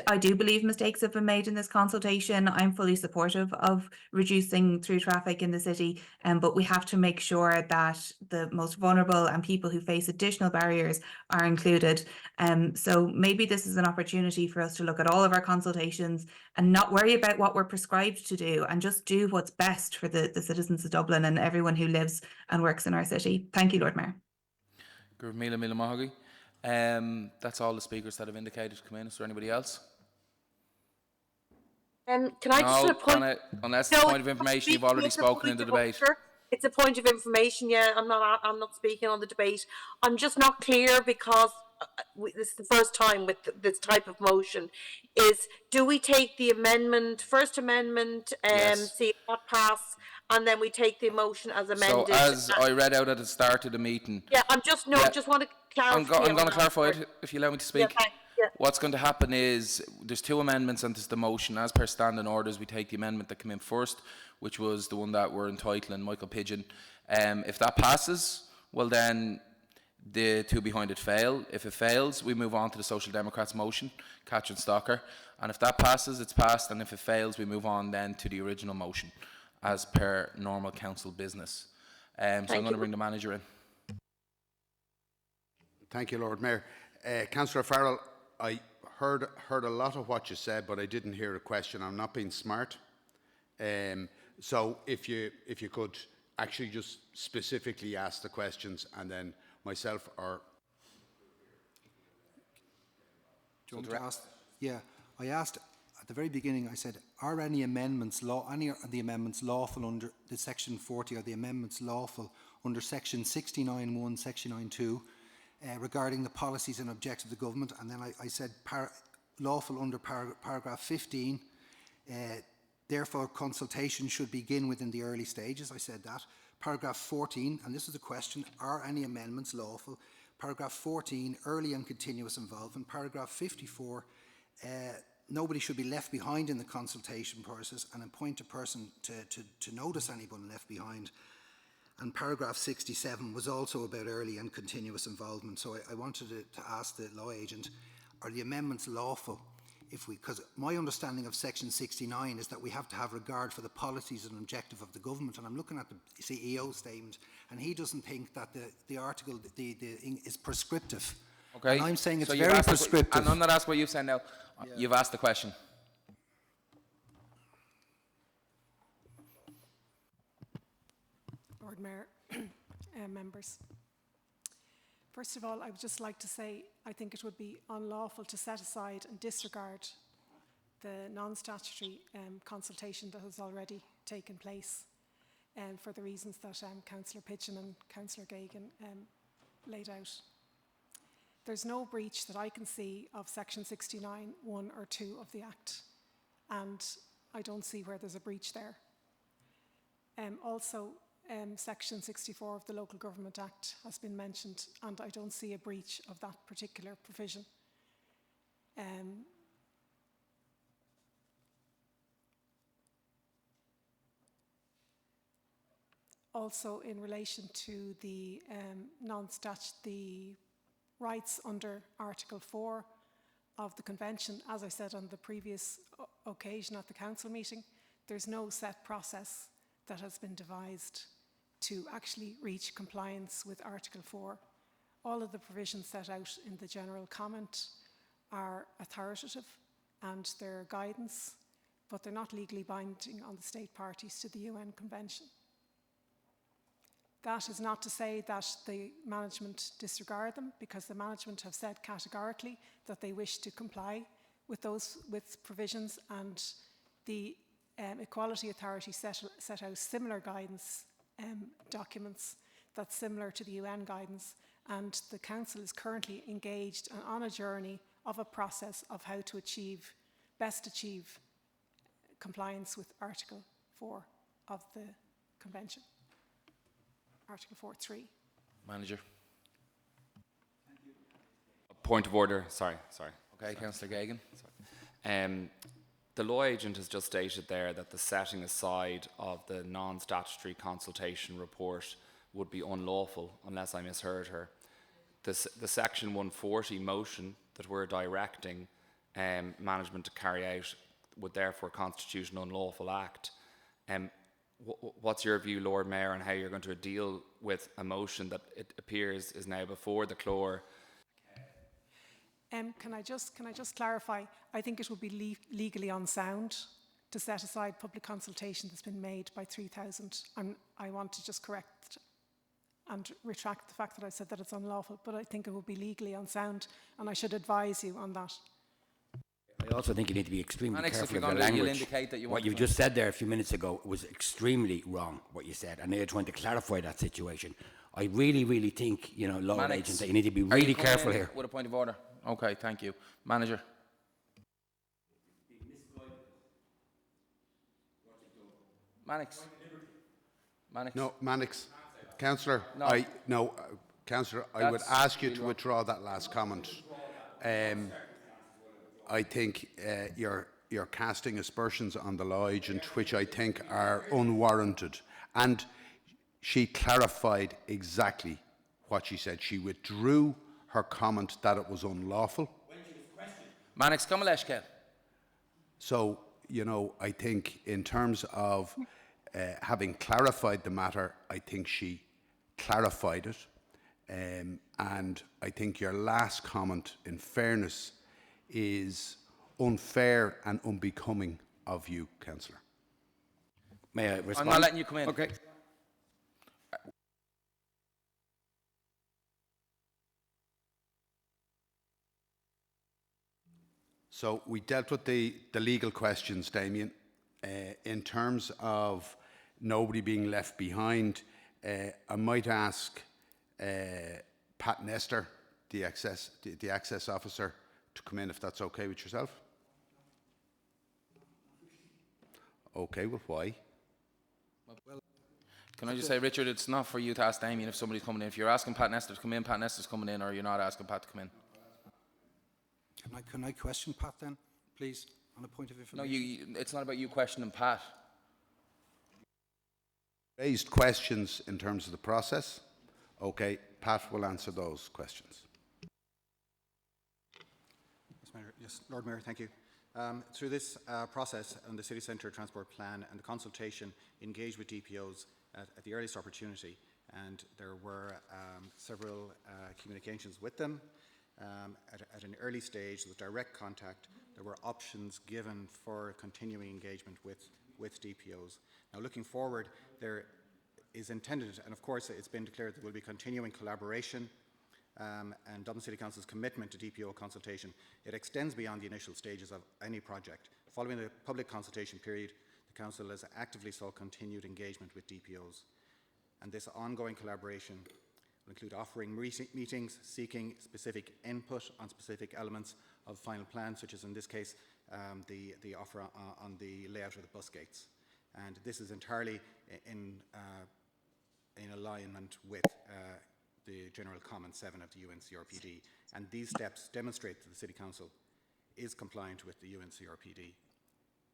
I do believe mistakes have been made in this consultation. I'm fully supportive of reducing through traffic in the city, but we have to make sure that the most vulnerable and people who face additional barriers are included. So maybe this is an opportunity for us to look at all of our consultations and not worry about what we're prescribed to do, and just do what's best for the citizens of Dublin and everyone who lives and works in our city. Thank you, Lord Mayor. That's all the speakers that have indicated to come in. Is there anybody else? Can I just point? Unless it's a point of information, you've already spoken in the debate. It's a point of information. Yeah, I'm not speaking on the debate. I'm just not clear because this is the first time with this type of motion. Is do we take the amendment, First Amendment, see that pass, and then we take the motion as amended? So as I read out at the start of the meeting. Yeah, just want to clarify. I'm going to clarify it if you allow me to speak. Yeah, What's going to happen is there's two amendments and there's the motion. As per standing orders, we take the amendment that came in first, which was the one that we're entitling Michael Pidgeon. If that passes, well then the two behind it fail. If it fails, we move on to the Social Democrats motion, Catherine Stocker. And if that passes, it's passed. And if it fails, we move on then to the original motion as per normal council business. So I'm going to bring the manager in. Thank you, Lord Mayor. Councillor Farrell, I heard a lot of what you said, but I didn't hear a question. I'm not being smart. So if you could actually just specifically ask the questions, and then myself or... Do you want me to ask? Yeah, I asked at the very beginning, I said, are any amendments, any of the amendments lawful under the section 40, are the amendments lawful under section 69.1, section 9.2, regarding the policies and objectives of the government, and then I said lawful under paragraph 15. Therefore, consultation should begin within the early stages. I said that. Paragraph 14, and this is a question, are any amendments lawful? Paragraph 14, early and continuous involvement. Paragraph 54, nobody should be left behind in the consultation process and appoint a person to notice anyone left behind. And paragraph 67 was also about early and continuous involvement. So I wanted to ask the law agent, are the amendments lawful? Because my understanding of section 69 is that we have to have regard for the policies and objective of the government, and I'm looking at the CEO statement, and he doesn't think that the article is prescriptive. Okay. And I'm saying it's So you've very asked prescriptive. And I'm not asking what you've said now. Yeah. You've asked the question. Lord Mayor, members. First of all, I would just like to say I think it would be unlawful to set aside and disregard the non-statutory consultation that has already taken place for the reasons that Councillor Pigeon and Councillor Gagan laid out. There's no breach that I can see of section 69, 1 or 2 of the Act, and I don't see where there's a breach there. Also, Section 64 of the Local Government Act has been mentioned, and I don't see a breach of that particular provision. Also, in relation to the the rights under Article 4 of the Convention, as I said on the previous occasion at the Council meeting, there's no set process that has been devised to actually reach compliance with Article 4. All of the provisions set out in the general comment are authoritative and they're guidance, but they're not legally binding on the state parties to the UN Convention. That is not to say that the management disregard them, because the management have said categorically that they wish to comply with those provisions, and the Equality Authority set out similar guidance documents that's similar to the UN guidance, and the Council is currently engaged on a journey of a process of how to best achieve compliance with Article 4 of the Convention. Article 4.3. Manager. Point of order. Sorry. Okay, Councillor Gagan. The law agent has just stated there that the setting aside of the non-statutory consultation report would be unlawful, unless I misheard her. The Section 140 motion that we're directing management to carry out would therefore constitute an unlawful act. What's your view, Lord Mayor, on how you're going to deal with a motion that it appears is now before the Clore? Can I just clarify? I think it would be legally unsound to set aside public consultation that's been made by 3,000. I want to just correct and retract the fact that I said that it's unlawful, but I think it would be legally unsound, and I should advise you on that. I also think you need to be extremely Alex, careful if of you're your going to language. indicate that you What want you to- just said there a few minutes ago was extremely wrong, what you said, and they're trying to clarify that situation. I really think, law Mannix, agents, that you need to be are you really coming careful in here. with a point of order? Okay, thank you. Manager. Mannix. No, Mannix. Councillor, No. Councillor, I would ask you to withdraw that last comment. I think you're casting aspersions on the law agent, which I think are unwarranted. And she clarified exactly what she said. She withdrew her comment that it was unlawful. Mannix, come on, So, I think in terms of having clarified the matter, I think she clarified it. And I think your last comment, in fairness, is unfair and unbecoming of you, Councillor. May I respond? I'm not letting you come in. Okay. So we dealt with the legal questions, Damien. In terms of nobody being left behind, I might ask Pat Nestor the access officer to come in, if that's okay with yourself. Okay, well, why? Can I just say, Richard, it's not for you to ask Damien if somebody's coming in. If you're asking Pat Nestor to come in, Pat Nestor's coming in, or you're not asking Pat to come in. Can I question Pat then, please, on a point of information? No, it's not about you questioning Pat. Raised questions in terms of the process. Okay, Pat will answer those questions. Yes, Lord Mayor, thank you. Through this process on the City Centre Transport Plan and the consultation, engaged with DPOs at the earliest opportunity, and there were several communications with them at an early stage with direct contact. There were options given for continuing engagement with DPOs. Now, looking forward, there is intended, and of course it's been declared that there will be continuing collaboration and Dublin City Council's commitment to DPO consultation. It extends beyond the initial stages of any project. Following the public consultation period, the Council has actively sought continued engagement with DPOs. And this ongoing collaboration will include offering meetings, seeking specific input on specific elements of final plan, such as in this case, the offer on the layout of the bus gates. And this is entirely in alignment with the General Comment 7 of the UNCRPD, and these steps demonstrate that the City Council is compliant with the UNCRPD,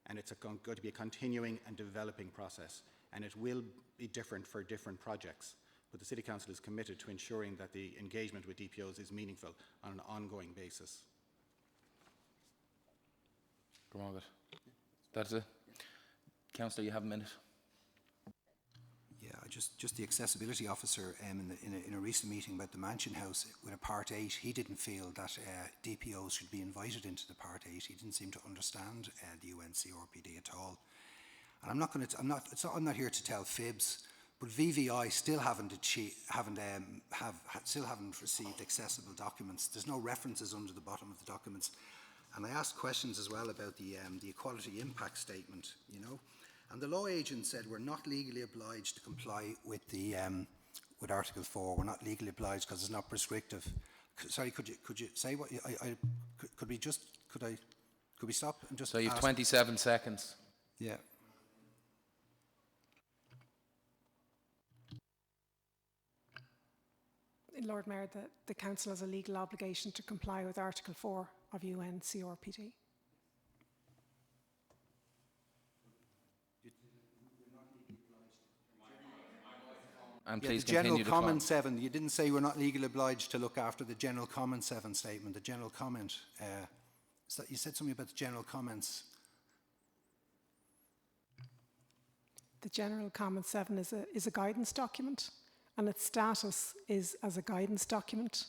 and it's going to be a continuing and developing process, and it will be different for different projects, but the City Council is committed to ensuring that the engagement with DPOs is meaningful on an ongoing basis. That's it. Councillor, you have a minute. Yeah, just the accessibility officer in a recent meeting about the Mansion House with a Part 8, he didn't feel that DPOs should be invited into the Part 8. He didn't seem to understand the UNCRPD at all. And I'm not here to tell fibs, but VVI still haven't received accessible documents. There's no references under the bottom of the documents. And I asked questions as well about the equality impact statement, you know. And the law agent said we're not legally obliged to comply with with Article 4. We're not legally obliged because it's not prescriptive. Sorry, could you say what? Could we stop and just? So you have 27 seconds. Yeah. Lord Mayor, the Council has a legal obligation to comply with Article 4 of UNCRPD. And yeah, please the General continue Comment 7, you didn't say we're not legally obliged to look after the General Comment 7 statement, the General Comment. You said something about the General Comments. The General Comment 7 is a guidance document, and its status is as a guidance document.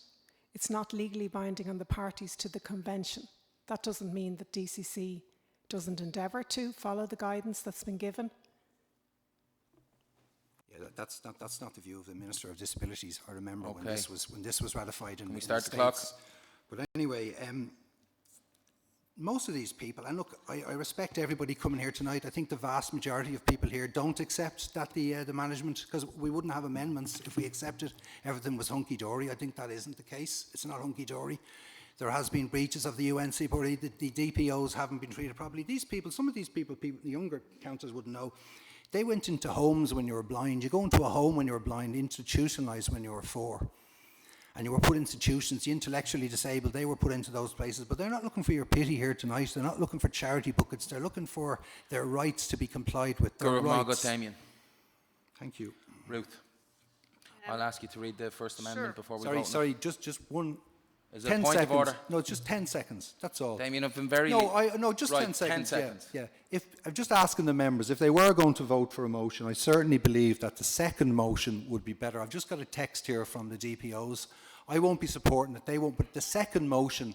It's not legally binding on the parties to the convention. That doesn't mean that DCC doesn't endeavour to follow the guidance that's been given. Yeah, that's not the view of the Minister of Disabilities. I remember when this was ratified in Can we the start the States. clock? But anyway, most of these people, and look, I respect everybody coming here tonight. I think the vast majority of people here don't accept that the management, because we wouldn't have amendments if we accepted everything was hunky-dory. I think that isn't the case. It's not hunky-dory. There has been breaches of the UNCRPD. The DPOs haven't been treated properly. These people, some of these people, the younger councillors wouldn't know, they went into homes when you were blind. You go into a home when you were blind, institutionalised when you were 4. And you were put in institutions, the intellectually disabled, they were put into those places. But they're not looking for your pity here tonight. They're not looking for charity buckets. They're looking for their rights to be complied with. Their rights. Damien. Thank you. Ruth, I'll ask you to read the First Amendment before we vote. Sorry, just one. Is it a point of order? No, it's just 10 seconds. That's all. Damien, I've been very... No, just right, 10 seconds. 10 seconds. Yeah. I'm just asking the members, if they were going to vote for a motion, I certainly believe that the second motion would be better. I've just got a text here from the DPOs. I won't be supporting it. They won't. But the second motion,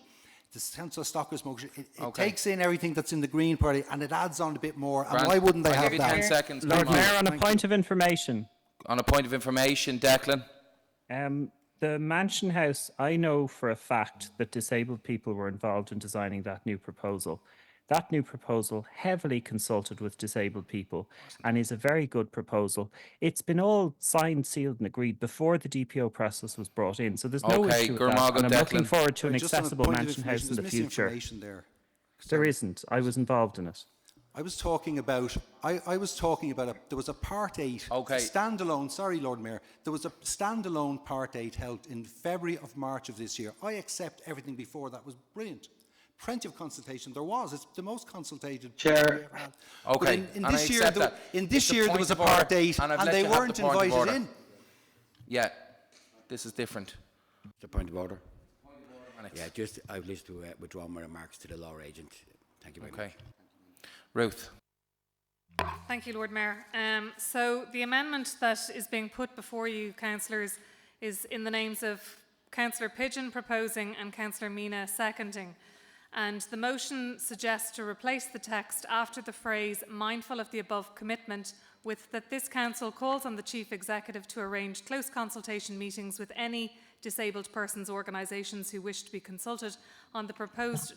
the Councillor Stocker's motion, it takes in everything that's in the Green Party and it adds on a bit more. And why wouldn't they have that? I'll give you 10 seconds. Lord Mayor, on a point of information. On a point of information, Declan. The Mansion House, I know for a fact that disabled people were involved in designing that new proposal. That new proposal heavily consulted with disabled people and is a very good proposal. It's been all signed, sealed and agreed before the DPO process was brought in, so there's no Okay, issue with that. Gurmaga And I'm looking Declan. forward to an Just on a accessible point of mansion information, house in the there's future. misinformation there. There isn't. I was involved in it. I was talking about, there was a Part 8, Okay. standalone, sorry Lord Mayor, there was a standalone Part 8 held in February of March of this year. I accept everything before that was brilliant. Plenty of consultation there was. It's the most consulted Chair. we ever had. Okay, But in and this I year, accept there, that. in this It's a year there point was a of order, Part 8 and I've and let they you have weren't the point of invited order. in. Yeah, this is different. The point of order. Yeah, just I wish to withdraw my remarks to the law agent. Thank you very much. Ruth. Thank you, Lord Mayor. So the amendment that is being put before you, councillors, is in the names of Councillor Pigeon proposing and Councillor Mina seconding. And the motion suggests to replace the text after the phrase mindful of the above commitment with that this council calls on the Chief Executive to arrange close consultation meetings with any disabled persons organisations who wish to be consulted on the proposed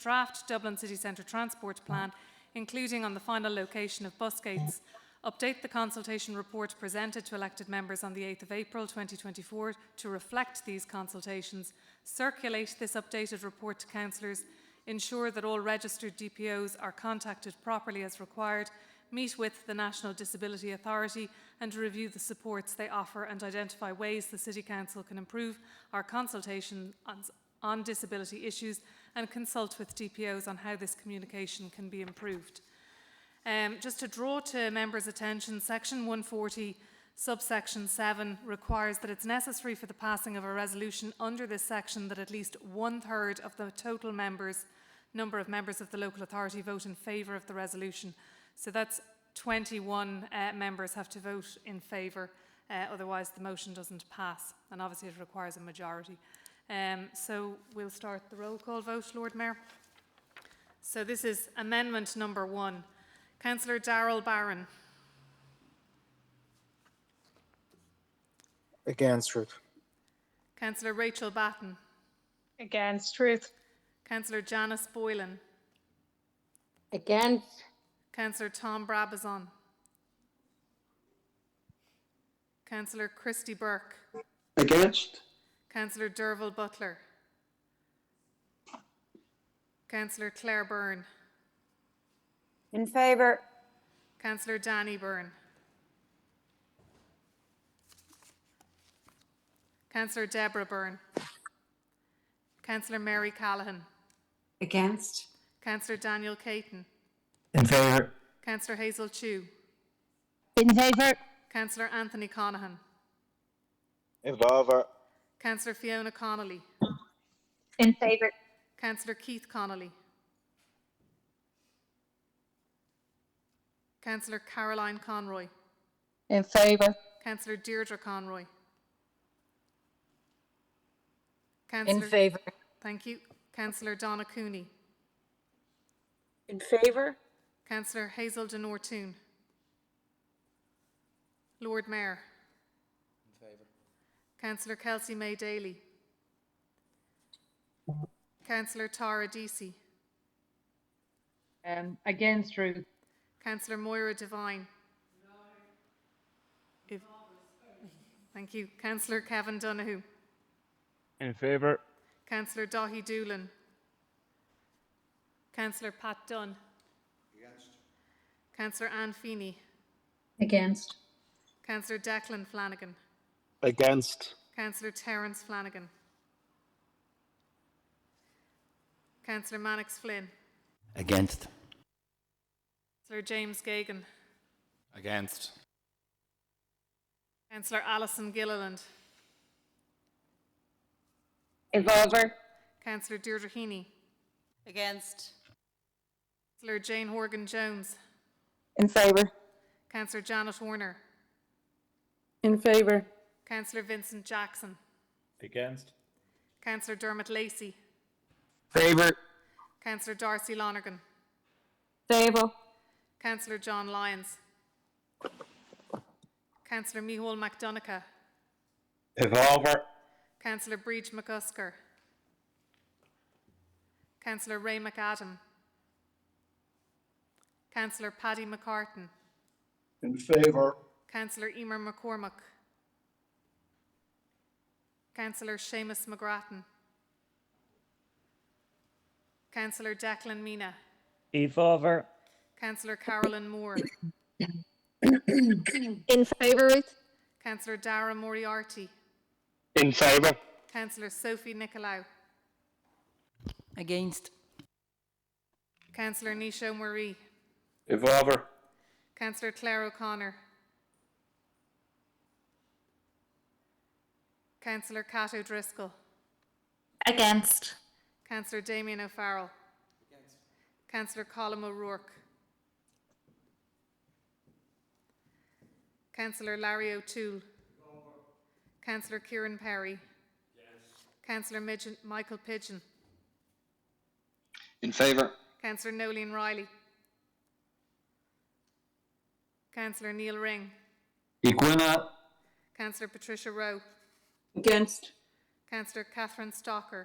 draft Dublin City Centre Transport Plan, including on the final location of bus gates. Update the consultation report presented to elected members on the 8th of April 2024 to reflect these consultations. Circulate this updated report to councillors. Ensure that all registered DPOs are contacted properly as required. Meet with the National Disability Authority and review the supports they offer and identify ways the City Council can improve our consultation on disability issues and consult with DPOs on how this communication can be improved. Just to draw to members' attention, Section 140, subsection 7 requires that it's necessary for the passing of a resolution under this section that at least 1/3 of the total number of members of the local authority vote in favour of the resolution. So that's 21 members have to vote in favour, otherwise the motion doesn't pass, and obviously it requires a majority. So we'll start the roll call vote, Lord Mayor. So this is amendment number 1. Councillor Darrell Barron. Against Ruth. Councillor Rachel Batten. Against Ruth. Councillor Janice Boylan. Against. Councillor Tom Brabazon. Councillor Christy Burke. Against. Councillor Derval Butler. Councillor Claire Byrne. In favour. Councillor Danny Byrne. Councillor Deborah Byrne. Councillor Mary Callaghan. Against. Councillor Daniel Caton. In favour. Councillor Hazel Chu. In favour. Councillor Anthony Conaghan. In favour. Councillor Fiona Connolly. In favour. Councillor Keith Connolly. Councillor Caroline Conroy. In favour. Councillor Deirdre Conroy. In favour. Thank you. Councillor Donna Cooney. In favour. Councillor Hazel de Nortoon. Lord Mayor. In favour. Councillor Kelsey May Daly. Councillor Tara Deasy. Against Ruth. Councillor Moira Devine. Thank you. Councillor Kevin Donoghue. In favour. Councillor Dahi Doolan. Councillor Pat Dunn. Against. Councillor Anne Feeney. Against. Councillor Declan Flanagan. Against. Councillor Terence Flanagan. Councillor Mannix Flynn. Against. Councillor James Gagan. Against. Councillor Alison Gilliland. In favour. Councillor Deirdre Heaney. Against. Councillor Jane Horgan Jones. In favour. Councillor Janet Horner. In favour. Councillor Vincent Jackson. Against. Councillor Dermot Lacey. Favour. Councillor Darcy Lonergan. Favour. Councillor John Lyons. Councillor Micheál MacDonagh. In favour. Councillor Breach McCusker. Councillor Ray McAdam. Councillor Paddy McCartan. In favour. Councillor Emer McCormack. Councillor Seamus McGrattan. Councillor Declan Mina. In favour. Councillor Carolyn Moore. In favour, Ruth. Councillor Dara Moriarty. In favour. Councillor Sophie Nicolau. Against. Councillor Nisha Marie. In favour. Councillor Claire O'Connor. Councillor Cat O'Driscoll. Against. Councillor Damien O'Farrell. Councillor Colin O'Rourke. Councillor Larry O'Toole. Councillor Kieran Perry. Councillor Michael Pidgeon. In favour. Councillor Nolene Riley. Councillor Neil Ring. Equina. Councillor Patricia Rowe. Against. Councillor Catherine Stocker.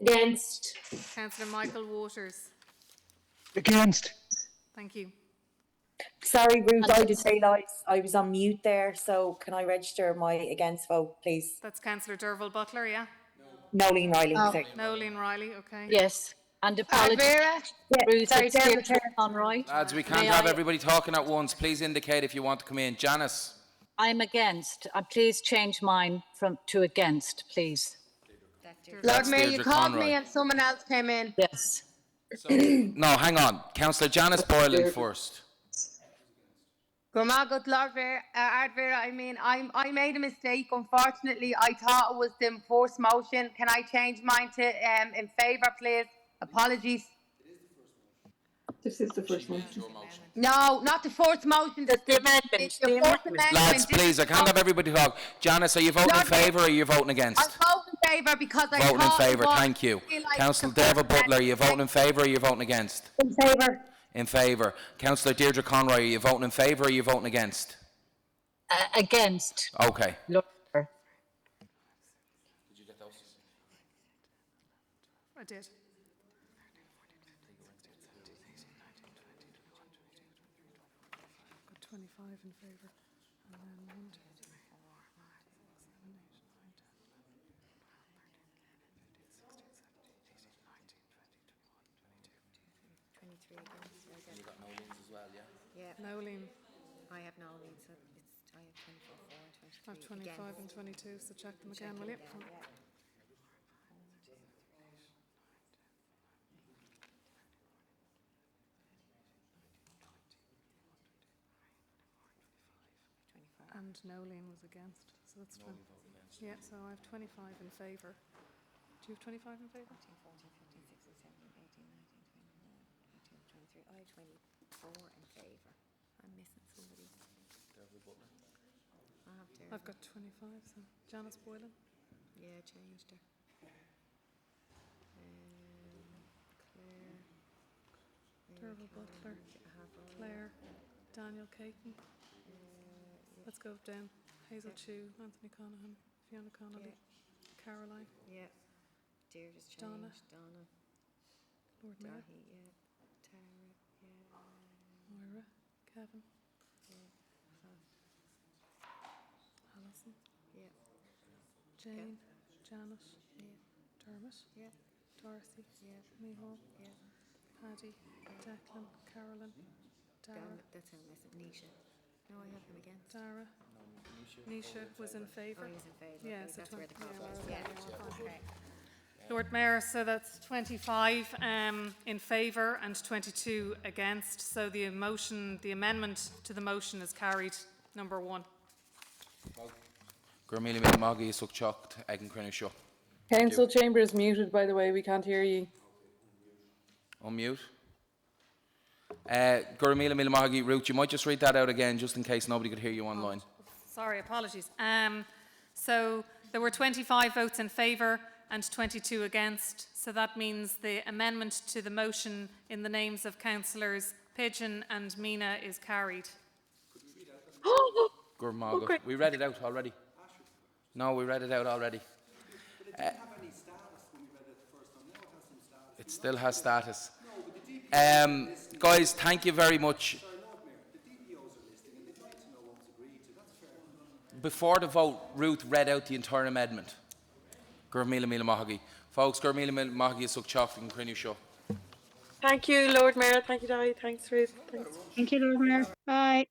Against. Councillor Michael Waters. Against. Thank you. Sorry, Ruth, I did say I was on mute there, so can I register my against vote, please? That's Councillor Derval Butler, yeah? Nolene Riley. Oh. Sorry. Nolene Riley, okay. Yes. And apologies. Ruth, sorry, it's Deirdre Deirdre. Conroy. Lads, we can't May have I- everybody talking at once. Please indicate if you want to come in. Janice. I'm against. Please change mine to against, please. Lord Mayor, you called me and someone else came in. Yes. No, hang on. Councillor Janice Boylan first. Gormagut Lord Mayor, I made a mistake. Unfortunately, I thought it was the first motion. Can I change mine to in favour, please? Apologies. This is the first one. No, not the fourth motion. The amendment. The fourth amendment. Lads, please, I can't have everybody talk. Janice, are you voting in favour or are you voting against? I vote in favour because I Voting in thought it favour, was thank you. really like Councillor the Derval first Butler, are you amendment. voting in favour or are you voting against? In favour. In favour. Councillor Deirdre Conroy, are you voting in favour or are you voting against? Against. Okay. Lord Mayor. I did. Got 25 in favour. And then 1, 2, 3, 4, 5, 6, 7, 8, 9, 10, 11, 12, 13, 14, 15, 16, 17, 18, 19, 20, 21, 22. You got no leans as well, yeah? Yeah. Nolene. I have no lead, so I have 24, 4 and 23. I have 25 and 22, so check them again, will you? And Nolene was against, so that's 20. Yeah, so I have 25 in favour. Do you have 25 in favour? 14, 15, 16, 17, 18, 19, 20, 22, 23. I have 24 in favour. I'm missing somebody. I have Derval. I've got 25, so Janice Boylan. Yeah, changed her. Claire. Derval Butler. Claire. Daniel Caton. Let's go down. Hazel Chu, Anthony Conahan, Fiona Connolly, Caroline. Yeah. Deirdre's changed. Donna. Lord Mayor. Dahi, yeah. Tara, yeah. Moira. Kevin. Yeah. Alison. Yeah. Jane. Janet. Yeah. Dermot. Yeah. Dorothy. Yeah. Micheál. Yeah. Paddy. Declan. Carolyn. Dara. That's how I missed it. Nisha. No, I have him again. Dara. Nisha was in favour. Oh, he's in favour. Yeah, Okay, so that's where the yeah, cross was. we're Yeah. okay. Okay. Lord Mayor, so that's 25 in favour and 22 against. So the amendment to the motion is carried. Number 1. Gurmila Milmagi Suk Chocht, Egan Crenna Shaw. Council chamber is muted, by the way. We can't hear you. Unmute. Gurmila Milmagi, Ruth, you might just read that out again just in case nobody could hear you online. Sorry, apologies. So there were 25 votes in favour and 22 against. So that means the amendment to the motion in the names of councillors Pidgeon and Mina is carried. Gurmaga. We read it out already. No, we read it out already. It still has status. Guys, thank you very much. Before the vote, Ruth read out the entire amendment. Gur míle mahagi. Folks, gur míle mahagi is such chocolate and crinny show. Thank you, Lord Mayor. Thank you, Di. Thanks, Ruth. Thanks. Thank you, Lord Mayor. Bye.